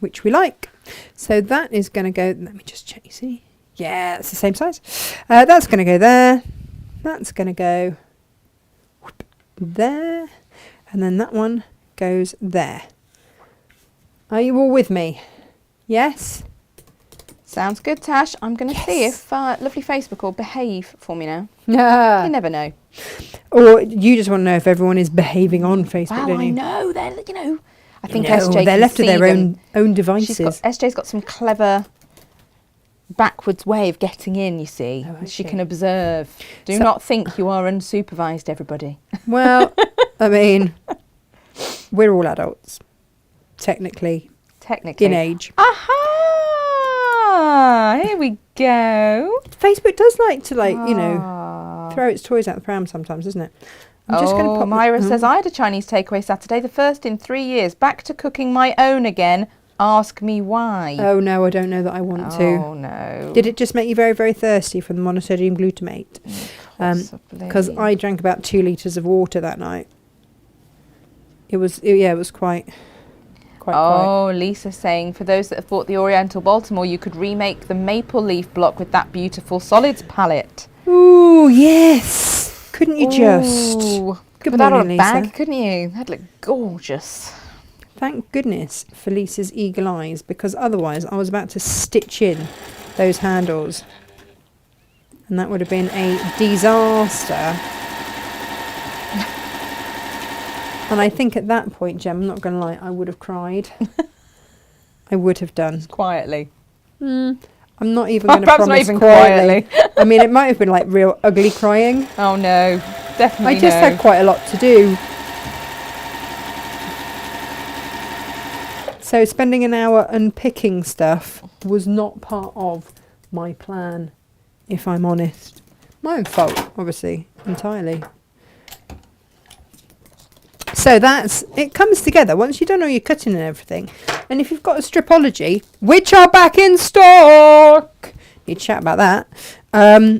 which we like. So that is going to go, let me just check, you see? Yeah, it's the same size. That's going to go there. That's going to go there. And then that one goes there. Are you all with me? Yes? Sounds good, Tash. I'm going to see if lovely Facebook will behave for me now. Yeah. You never know. Or you just want to know if everyone is behaving on Facebook, Wow, don't I you? know. They're, I think No, SJ they're can left to see their them. own devices. SJ's got some clever backwards way of getting in, you see. Oh, has She she? can observe. Do So- not think you are unsupervised, everybody. Well, I mean, we're all adults, technically, Technically. in age. Aha! Here we go. Facebook does like to, Ah. throw its toys out the pram sometimes, doesn't it? I'm just going to pop Myra says, I had a Chinese takeaway Saturday, the first in 3 years. Back to cooking my own again. Ask me why. Oh, no, I don't know that I want to. Oh, no. Did it just make you very, very thirsty from the monosodium glutamate? Possibly. Because I drank about 2 litres of water that night. It was quite quiet. Oh, Lisa saying, for those that have bought the Oriental Baltimore, you could remake the maple leaf block with that beautiful solids palette. Ooh, yes. Couldn't you just? Ooh. Good Put that on morning, a bag, Lisa. couldn't you? That'd look gorgeous. Thank goodness for Lisa's eagle eyes, because otherwise I was about to stitch in those handles. And that would have been a disaster. And I think at that point, Jem, I'm not going to lie, I would have cried. I would have done. Quietly. I'm not even going to Perhaps not promise even quietly. I mean, it might have been like real ugly crying. Oh, no. Definitely I just no. had quite a lot to do. So spending an hour unpicking stuff was not part of my plan, if I'm honest. My own fault, obviously, entirely. So it comes together once you've done all your cutting and everything. And if you've got a Stripology, which are back in stock, need to chat about that,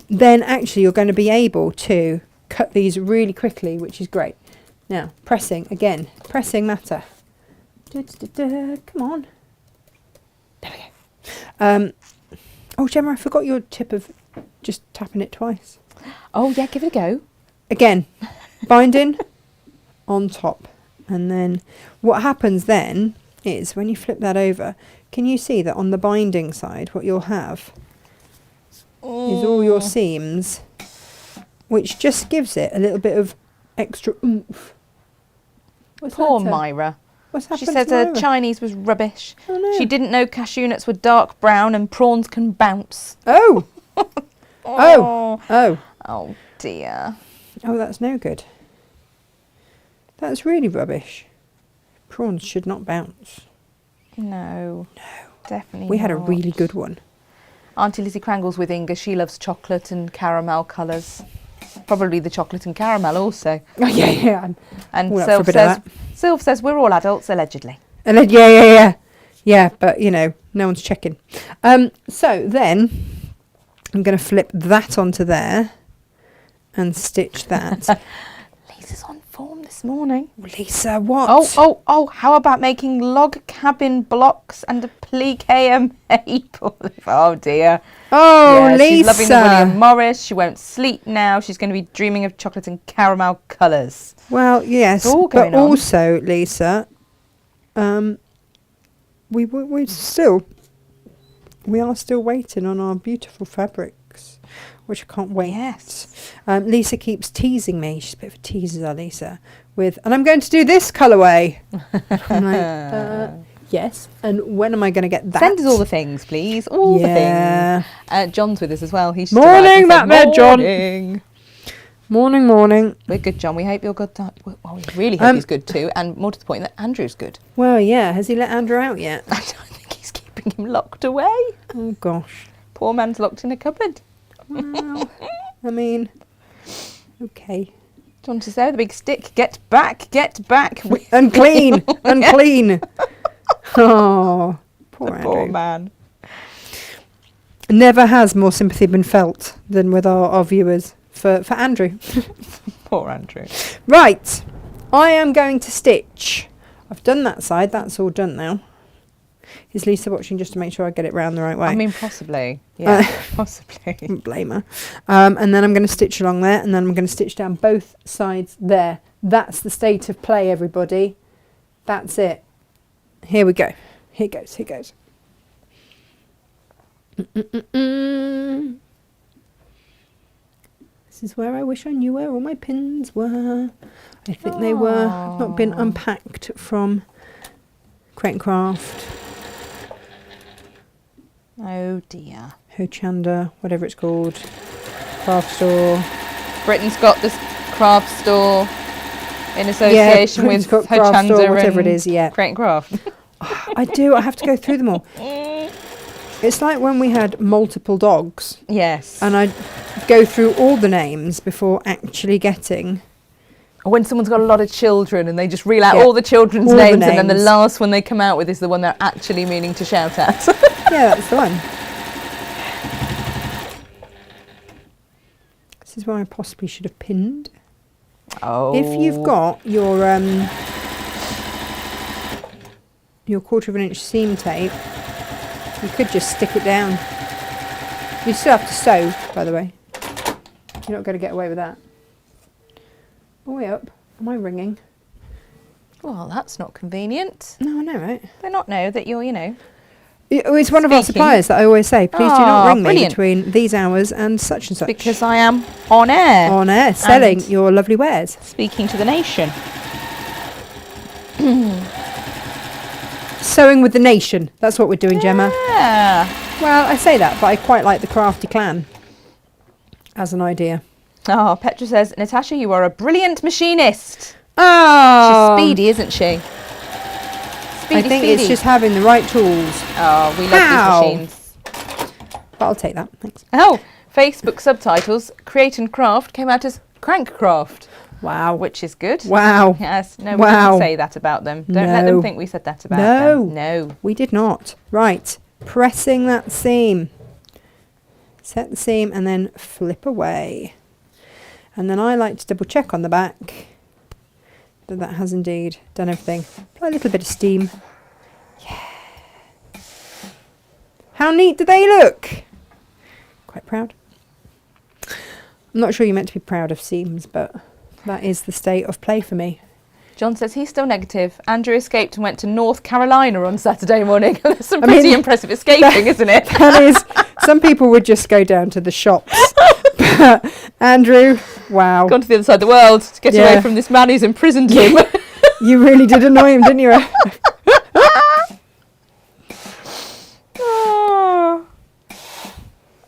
then actually you're going to be able to cut these really quickly, which is great. Now, pressing matter. Come on. There we go. Oh, Gemma, I forgot your tip of just tapping it twice. Oh, yeah, give it a go. Again, binding on top. And then what happens then is when you flip that over, can you see that on the binding side, what you'll have is all your seams, which just gives it a little bit of extra oomph. What's Poor that, Myra. What's happened She said to her Myra? Chinese was rubbish. Oh, no. She didn't know cashew nuts were dark brown and prawns can bounce. Oh. Oh. Oh, Dear. that's no good. That's really rubbish. Prawns should not bounce. No. Definitely We had a not. really good one. Auntie Lizzie Crangle's with Inga. She loves chocolate and caramel colours. Probably the chocolate and caramel also. Oh, yeah. And all up for a Sylv bit of says we're all adults, allegedly. And then, yeah. Yeah, but, no one's checking. So then I'm going to flip that onto there and stitch that. Lisa's on form this morning. Lisa, what? Oh, how about making log cabin blocks and a plique maple? Oh dear. Oh, Yeah, Lisa. she's loving the William Morris. She won't sleep now. She's going to be dreaming of chocolate and caramel colours. Well, yes, It's all but going on. also, Lisa, we are still waiting on our beautiful fabrics, which I can't wait. Yes. Lisa keeps teasing me. She's a bit of a teaser, Lisa. And I'm going to do this colourway. I'm like, yes. And when am I going to get that? Send us all the things, please. All the things. John's with us as well. He's just Morning, arrived and that said, there, John. Morning. Morning. We're good, John. We hope you're good. Well, we really hope he's good too. And more to the point, that Andrew's good. Well, yeah. Has he let Andrew out yet? I don't think he's keeping him locked away. Oh, gosh. Poor man's locked in a cupboard. Well, I mean, okay. John to say with a big stick, get back. Unclean. Oh, poor Andrew. Poor man. Never has more sympathy been felt than with our viewers for Andrew. Poor Andrew. Right, I am going to stitch. I've done that side. That's all done now. Is Lisa watching just to make sure I get it round the right way? I mean, possibly. Yeah, possibly. Don't blame her. And then I'm going to stitch along there, and then I'm going to stitch down both sides there. That's the state of play, everybody. That's it. Here we go. Here goes. This is where I wish I knew where all my pins were. I think they were not been unpacked from Crate and Craft, Oh dear. Hochanda, whatever it's called, craft store. Britain's got this craft store in association with Britain's got craft store, Hochanda whatever it and is, yeah. Crate and Craft. I do. I have to go through them all. It's like when we had multiple dogs, Yes. and I'd go through all the names before actually getting. Or when someone's got a lot of children and they just reel out Yeah, all the children's all the names, and then the names. last one they come out with is the one they're actually meaning to shout at. Yeah, that's the one. This is where I possibly should have pinned. Oh. If you've got your 1/4 inch seam tape, you could just stick it down. You still have to sew, by the way. You're not going to get away with that. Oh, way up. Am I ringing? Well, that's not convenient. No, I know, right? They not know that you're, It's one of our Speaking. suppliers that I always say, please do not ring me Brilliant. between these hours and such and such. because I am on air. On air, selling And- your lovely wares. Speaking to the nation. Sewing with the nation. That's what we're doing, Gemma. Yeah. Well, I say that, but I quite like the crafty clan as an idea. Oh, Petra says, Natasha, you are a brilliant machinist. Oh, She's speedy, isn't she? Speedy, I think speedy. it's just having the right tools. Oh, we love How? these machines. But I'll take that. Thanks. Oh, Facebook subtitles, Create and Craft came out as Crankcraft, Wow. which is good. Wow. Yes, no, we Wow. didn't say that about them. Don't let No. them think we said that about No. them. No. We did not. Right. Pressing that seam. Set the seam and then flip away. And then I like to double check on the back that that has indeed done everything. Apply a little bit of steam. Yeah. How neat do they look? Quite proud. I'm not sure you're meant to be proud of seams, but that is the state of play for me. John says he's still negative. Andrew escaped and went to North Carolina on Saturday morning. That's some I mean, pretty impressive escaping, isn't it? That is, some people would just go down to the shops. But Andrew, wow. Gone to the other side of the world to get Yeah. away from this man who's imprisoned him. You really did annoy him, didn't you?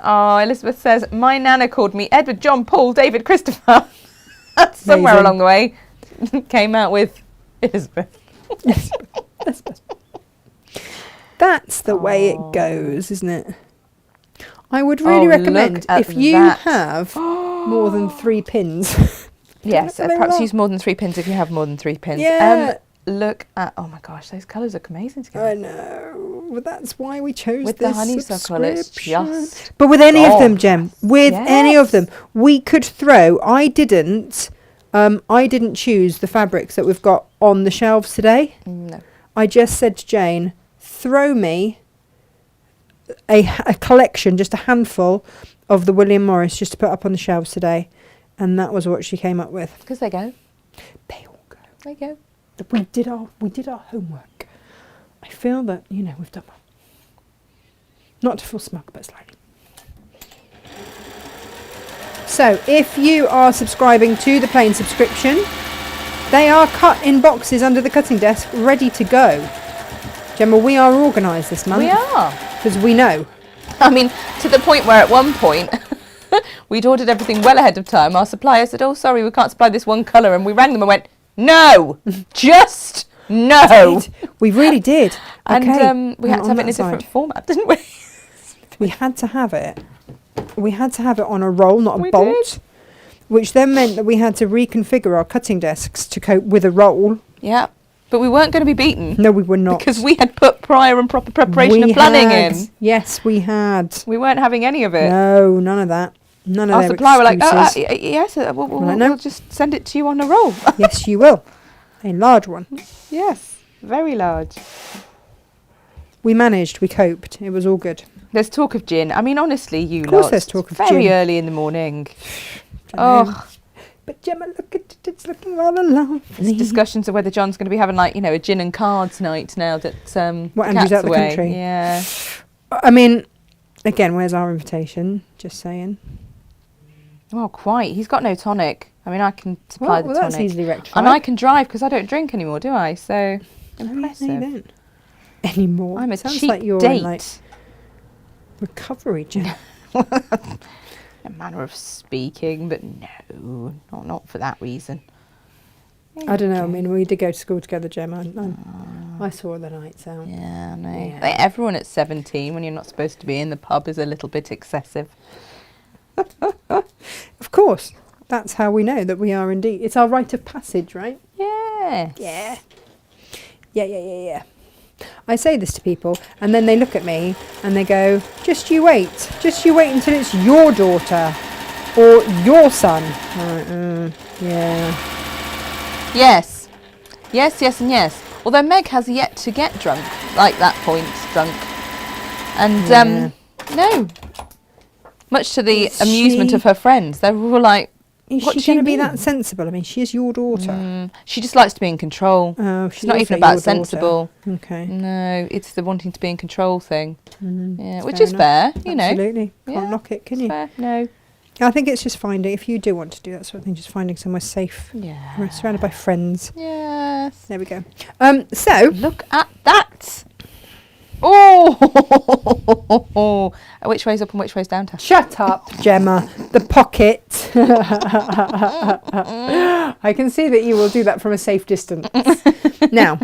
Oh, Elizabeth says, my nana called me Edward, John, Paul, David, Christopher. Somewhere Amazing. along the way came out with Elizabeth. That's the way it goes, isn't it? I would really recommend look at if you that. have more than 3 pins. Yes, Look at perhaps that. use more than 3 pins if you have more than 3 pins. Yeah. Look at, oh my gosh, those colours look amazing together. I know. Well, that's why we chose With this the honeysuckle, it's subscription. just But with any of them, gorgeous. Jem, with any of them, Yes. we could throw. I didn't choose the fabrics that we've got on the shelves today. No. I just said to Jane, throw me a collection, just a handful of the William Morris, just to put up on the shelves today, and that was what she came up with. Because they go. They all go. They go. We did our homework. I feel that we've done well. Not to feel smug, but slightly. So, if you are subscribing to the plain subscription, they are cut in boxes under the cutting desk, ready to go. Gemma, we are organised this month. We are. Because we know. I mean, to the point where at one point we'd ordered everything well ahead of time. Our supplier said, oh, sorry, we can't supply this one colour. And we rang them and went, no, just no. We really did. And Okay. we had to on have it in that a different side, format, didn't we? we had to have it. We had to have it on a roll, not a We bolt. did. Which then meant that we had to reconfigure our cutting desks to cope with a roll. Yeah. But we weren't going to be beaten. No, we were not. Because we had put prior and proper preparation We and planning had. in. Yes, we had. We weren't having any of it. No, none of that. None of Our their supplier were like, excuses. yes, like, no. we'll just send it to you on a roll. Yes, you will. A large one. Yes, very large. We managed. We coped. It was all good. There's talk of gin. I mean, honestly, you Of course lot, there's talk of very gin. early in the morning. I know. Oh, But Gemma, look at it. It's looking rather lovely. there's discussions of whether John's going to be having a gin and cards night now that What, the Andrew's cat's out the away. country? Yeah. I mean, again, where's our invitation? Just saying. Well, quite. He's got no tonic. I mean, I can supply Well, the that's tonic. easily rectified. And I can drive because I don't drink anymore, do I? So, No, impressive. you don't. Anymore. I'm a Sounds cheap like you're date. in, like, recovery, Gemma. A manner of speaking, but no, not for that reason. I don't know. I mean, we did go to school together, Gemma. I saw the nights out. Yeah, no. Yeah. Like, everyone at 17, when you're not supposed to be in the pub, is a little bit excessive. Of course. That's how we know that we are indeed. It's our rite of passage, right? Yeah. Yeah. Yeah. I say this to people, and then they look at me and they go, just you wait until it's your daughter or your son. I'm like, yeah. Yes. Yes, and yes. Although Meg has yet to get drunk, like that point, drunk. And, no. Much to the Is amusement she- of her friends. They were all like, Is what she do you going to be mean? that sensible? I mean, she is your daughter. She just likes to be in control. Oh, It's not even about sensible. Okay. No, it's the wanting to be in control thing. Yeah, which Fair is enough. fair, you know. Absolutely. Can't Yeah, knock it, can It's you? fair. No. I think it's just finding, if you do want to do that sort of thing, just finding somewhere safe. Yeah. We're surrounded by friends. Yes. There we go. So, Look at that. Oh. Which way's up and which way's down, Tash? shut up, Gemma. The pocket. I can see that you will do that from a safe distance. Now,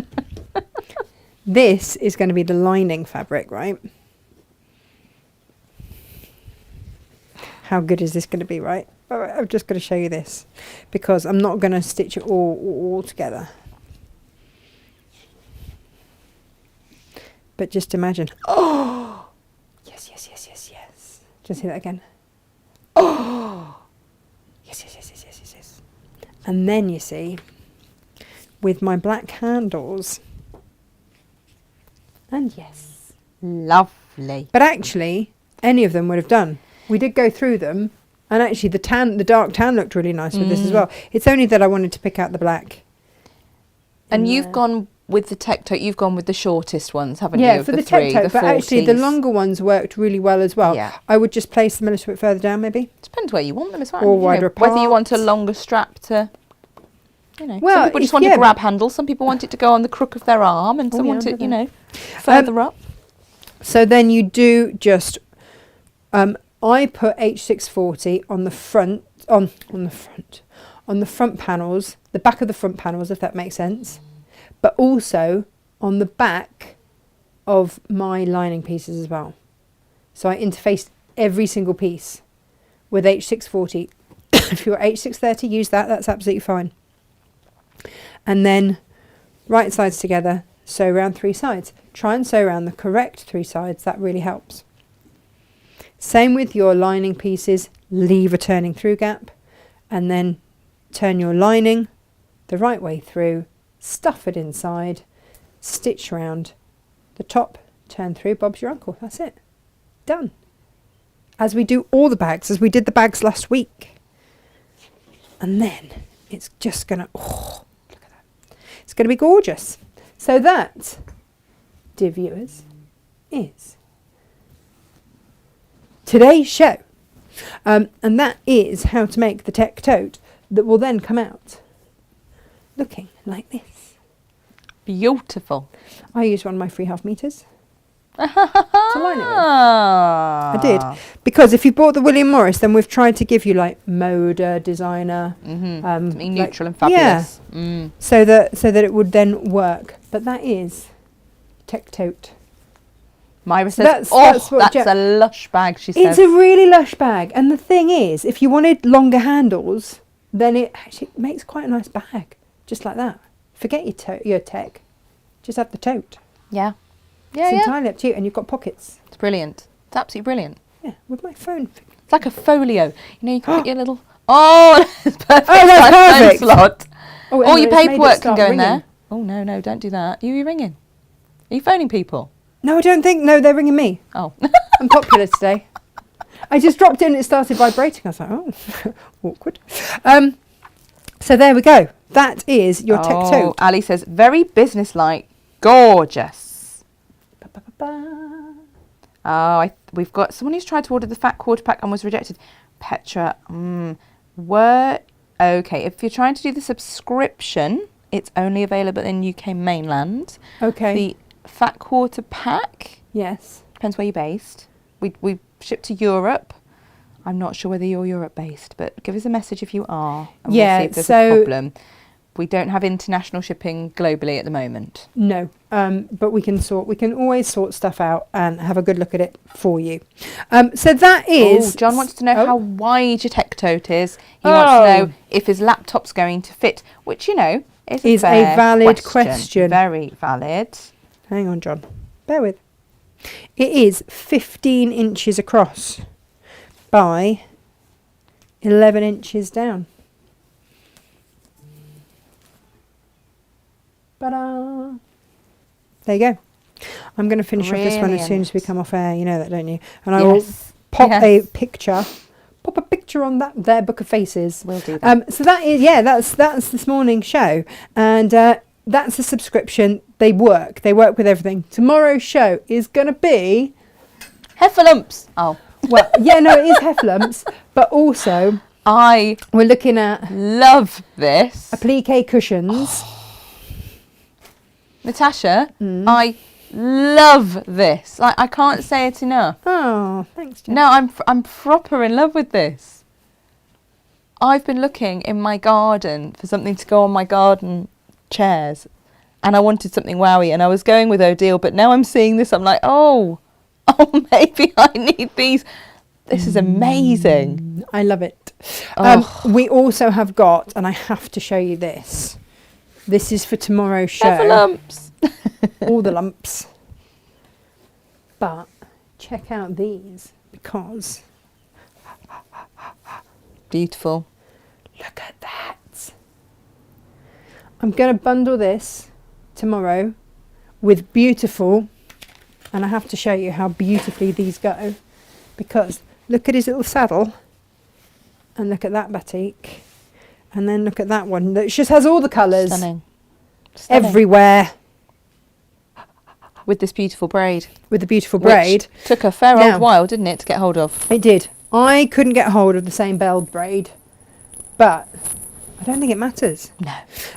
this is going to be the lining fabric, right? How good is this going to be, right? All right, I'm just going to show you this because I'm not going to stitch it all together. But just imagine. Oh, yes. Just hear that again. Oh, yes. And then you see, with my black handles, and yes. Lovely. But actually, any of them would have done. We did go through them, and actually the dark tan looked really nice with this as well. It's only that I wanted to pick out the black. And in you've there. gone with the tech tote, you've gone with the shortest ones, haven't you? Yeah, of for the three, tech toe, but actually the 40s. longer ones worked really well as well. Yeah. I would just place them a little bit further down, maybe. Depends where you want them as well. Or you know, wider whether you want a apart. longer strap to, Well, some people just if- want yeah, a grab but- handle, some people want it to go on the crook of their arm, and some yeah, want I it, know. further up. So then you do just, I put H640 on the front, on the front panels, the back of the front panels, if that makes sense, but also on the back of my lining pieces as well. So I interfaced every single piece with H640. If you're H630, use that. That's absolutely fine. And then right sides together, sew around 3 sides. Try and sew around the correct 3 sides. That really helps. Same with your lining pieces. Leave a turning through gap and then turn your lining the right way through, stuff it inside, stitch round the top, turn through, Bob's your uncle. That's it. Done. As we do all the bags, as we did the bags last week. And then it's just going to, oh, look at that. It's going to be gorgeous. So that, dear viewers, is today's show. And that is how to make the tech tote that will then come out looking like this. Beautiful. I used one of my free half meters to line it with. I did. Because if you bought the William Morris, then we've tried to give you like Moda, designer. Something neutral and fabulous. Yeah. So that it would then work. But that is tech tote. Myra says, that's a lush bag, she says. It's a really lush bag. And the thing is, if you wanted longer handles, then it actually makes quite a nice bag. Just like that. Forget your tech. Just have the tote. Yeah. It's entirely up to you. And you've got pockets. It's brilliant. It's absolutely brilliant. Yeah, with my phone. It's like a folio. You know, you can put your little... Oh, it's perfect. Oh, that's phone perfect. slot. Oh, All your it's made it paperwork can start go in ringing. there. Oh, no, don't do that. Are you ringing? Are you phoning people? No, I don't think. No, they're ringing me. Oh. I'm popular today. I just dropped in and it started vibrating. I was like, oh, awkward. So there we go. That is your tech tote. Ali says, very businesslike. Gorgeous. Ba-ba-ba-ba. Oh, we've got someone who's tried to order the fat quarter pack and was rejected. Petra, okay. If you're trying to do the subscription, it's only available in UK mainland. Okay. The fat quarter pack, Yes. depends where you're based. We ship to Europe. I'm not sure whether you're Europe based, but give us a message if you are. And Yeah, we'll see if there's so- a problem. We don't have international shipping globally at the moment. No. But we can always sort stuff out and have a good look at it for you. So that is. John wants to know Oh. how wide your tech tote is. He wants to know if his laptop's going to fit, which, you know, is Is a fair valid question. Very valid. Hang on, John. Bear with. It is 15 inches across by 11 inches down. Ta-da! There you go. I'm going to finish off this one as soon as we Brilliant. come off air. You know that, don't you? And I will Yes. pop Yes. a picture on that there book of faces. We'll do that. So that is, that's this morning's show. And that's a subscription. They work with everything. Tomorrow's show is going to be, Heffalumps. Oh, well, yeah, no, it is Heffalumps, but also I we're looking at love this. applique cushions. Natasha, I love this. Like, I can't say it enough. Oh, thanks, Jen. No, I'm proper in love with this. I've been looking in my garden for something to go on my garden chairs, and I wanted something wowy, and I was going with Odile, but now I'm seeing this, I'm like, oh, maybe I need these. This is amazing. I love it. Oh. We also have got, and I have to show you this. This is for tomorrow's show. Heffalumps. All the lumps. But check out these because Beautiful. look at that. I'm going to bundle this tomorrow with beautiful, and I have to show you how beautifully these go because look at his little saddle and look at that batik and then look at that one that just has all the colours Stunning. everywhere With this beautiful braid. with the beautiful braid. Which took a fair Now- old while, didn't it, to get hold of? It did. I couldn't get hold of the same belled braid, but I don't think it matters. No.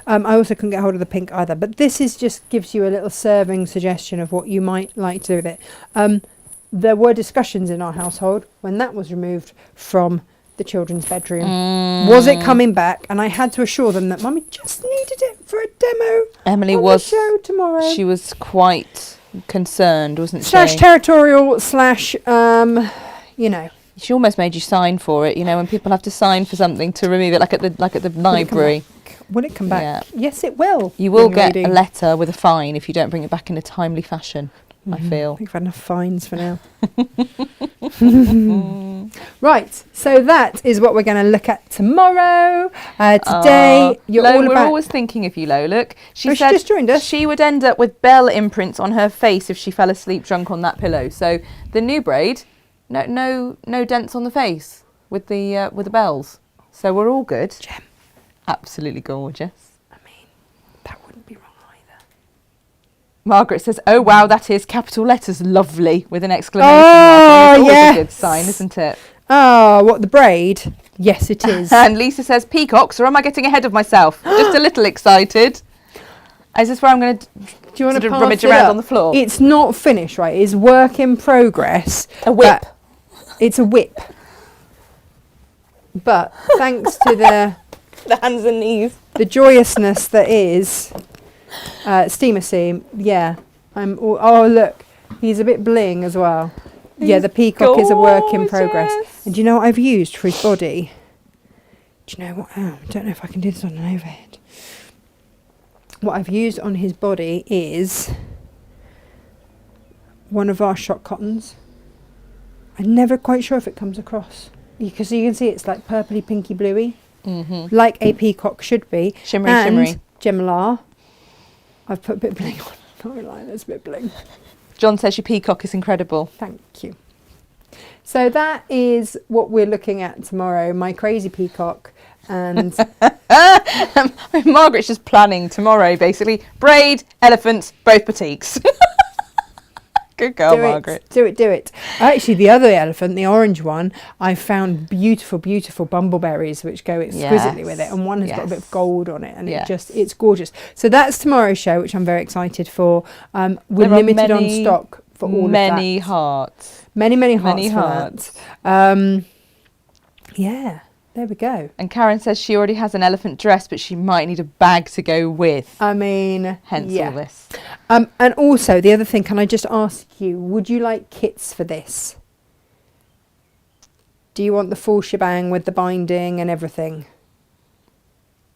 I also couldn't get hold of the pink either, but this is just gives you a little serving suggestion of what you might like to do with it. There were discussions in our household when that was removed from the children's bedroom. Was it coming back? And I had to assure them that Mummy just needed it for a demo Emily on was, the show tomorrow. she was quite concerned, wasn't slash she? territorial slash, you know. She almost made you sign for it, you know, when people have to sign for something to remove it, like at the library. Will it come back? Yeah. Yes, it will. You will young get lady. a letter with a fine if you don't bring it back in a timely fashion, I feel. We've had enough fines for now. Right, so that is what we're going to look at tomorrow. Today, you're all we're about... always thinking of you, Lo. Look, she she said just joined us. she would end up with bell imprints on her face if she fell asleep drunk on that pillow. So the new braid, no dents on the face with the bells. So we're all good. Gem. Absolutely gorgeous. I mean, that wouldn't be wrong either. Margaret says, "Oh wow, that is capital letters, lovely," with an exclamation Oh, mark. It's always yes. a good sign, isn't it? Oh, what, the braid? Yes, it is. And Lisa says, "Peacocks, or am I getting ahead of myself? Just a little excited." Is this where I'm going to Do you want to rummage around on the floor? It's not finished, right? It's work in progress. A whip. but It's a whip. But thanks to The hands and knees. the joyousness that is steamer seam, yeah. Oh, look, he's a bit bling as well. Yeah, the peacock is a work in progress. gorgeous. And do you know what I've used for his body? Do you know what? Oh, I don't know if I can do this on an overhead. What I've used on his body is one of our shot cottons. I'm never quite sure if it comes across. Because you can see it's like purpley, pinky, bluey. Mm-hmm. Like a peacock should be. Shimmery, and shimmery. Gemlar. I've put a bit of bling on. Not really like, there's a bit of bling. John says your peacock is incredible. Thank you. So that is what we're looking at tomorrow. My crazy peacock. And Margaret's just planning tomorrow, basically. Braid, elephants, both boutiques. Good girl, Margaret. Do it. Actually, the other elephant, the orange one, I found beautiful, beautiful bumbleberries which go exquisitely with it. And one has got a bit of gold on it, and it's gorgeous. So that's tomorrow's show, which I'm very excited for. We're limited on stock for all of that. Many hearts. Many hearts. Many for hearts. that. Yeah, there we go. And Karen says she already has an elephant dress, but she might need a bag to go with. I mean, Hence all this. And also, the other thing, can I just ask you, would you like kits for this? Do you want the full shebang with the binding and everything?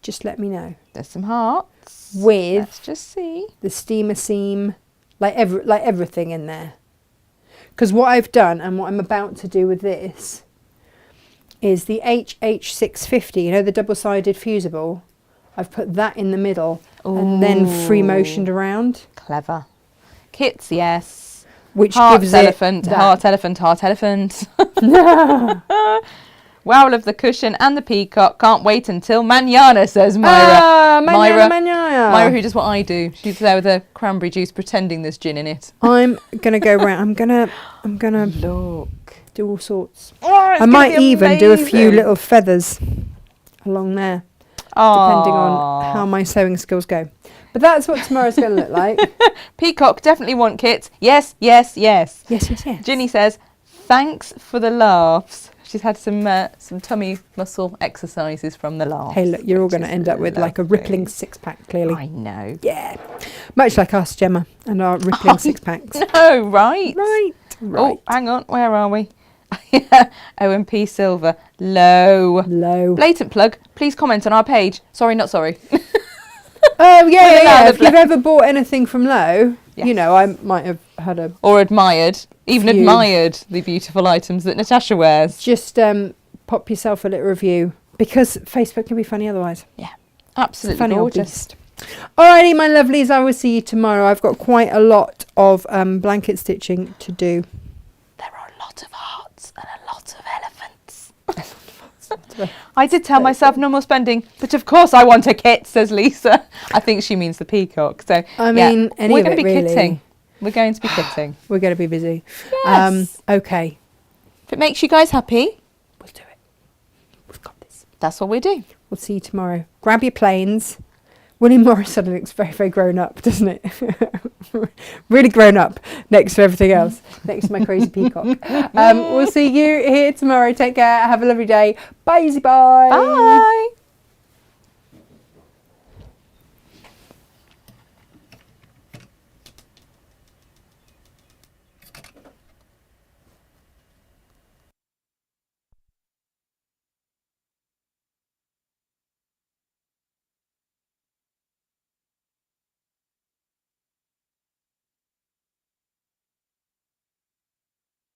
Just let me know. There's some hearts. With Let's just see. the steamer seam, like everything in there. Because what I've done and what I'm about to do with this is the HH650, you know, the double-sided fusible. I've put that in the middle and then free motioned around. Clever. Kits, yes. Which Heart gives elephant, it that. heart elephant. Wow, love the cushion and the peacock. Can't wait until mañana, says Myra. Myra, who does what I do. She's there with a cranberry juice pretending there's gin in it. I'm gonna go round. I'm gonna Look. do all sorts. Oh, I might even do a few little feathers along there, depending on how my sewing skills go. But that's what tomorrow's going to look like. Peacock, definitely want kits. Yes. Yes. Ginny says, thanks for the laughs. She's had some tummy muscle exercises from the laughs. Hey, look, you're all going to end up with like a rippling six-pack, clearly. I know. Yeah. Much like us, Gemma, and our rippling six-packs. No, right. Right. Oh, hang on. Where are we? OMP Silver. Low. Blatant plug. Please comment on our page. Sorry, not sorry. Oh, yeah. If Lovely. you've ever bought anything from Lowe, Yes. you know, I might have had a... Or admired. Even Few. admired the beautiful items that Natasha wears. Just pop yourself a little review, because Facebook can be funny otherwise. Yeah. Absolutely Funny old gorgeous. beast. Alrighty, my lovelies, I will see you tomorrow. I've got quite a lot of blanket stitching to do. There are a lot of hearts and a lot of elephants. I did tell myself no more spending, but of course I want a kit, says Lisa. I think she means the peacock. So I mean, any we're of going it, to be really. kitting. We're going to be kitting. We're going to be busy. Yes. Okay. If it makes you guys happy, We'll do it. We've got this. that's what we do. We'll see you tomorrow. Grab your planes. William Morris suddenly looks very, very grown up, doesn't it? Really grown up next to everything else, next to my crazy peacock. We'll see you here tomorrow. Take care. Have a lovely day. Bye. Bye.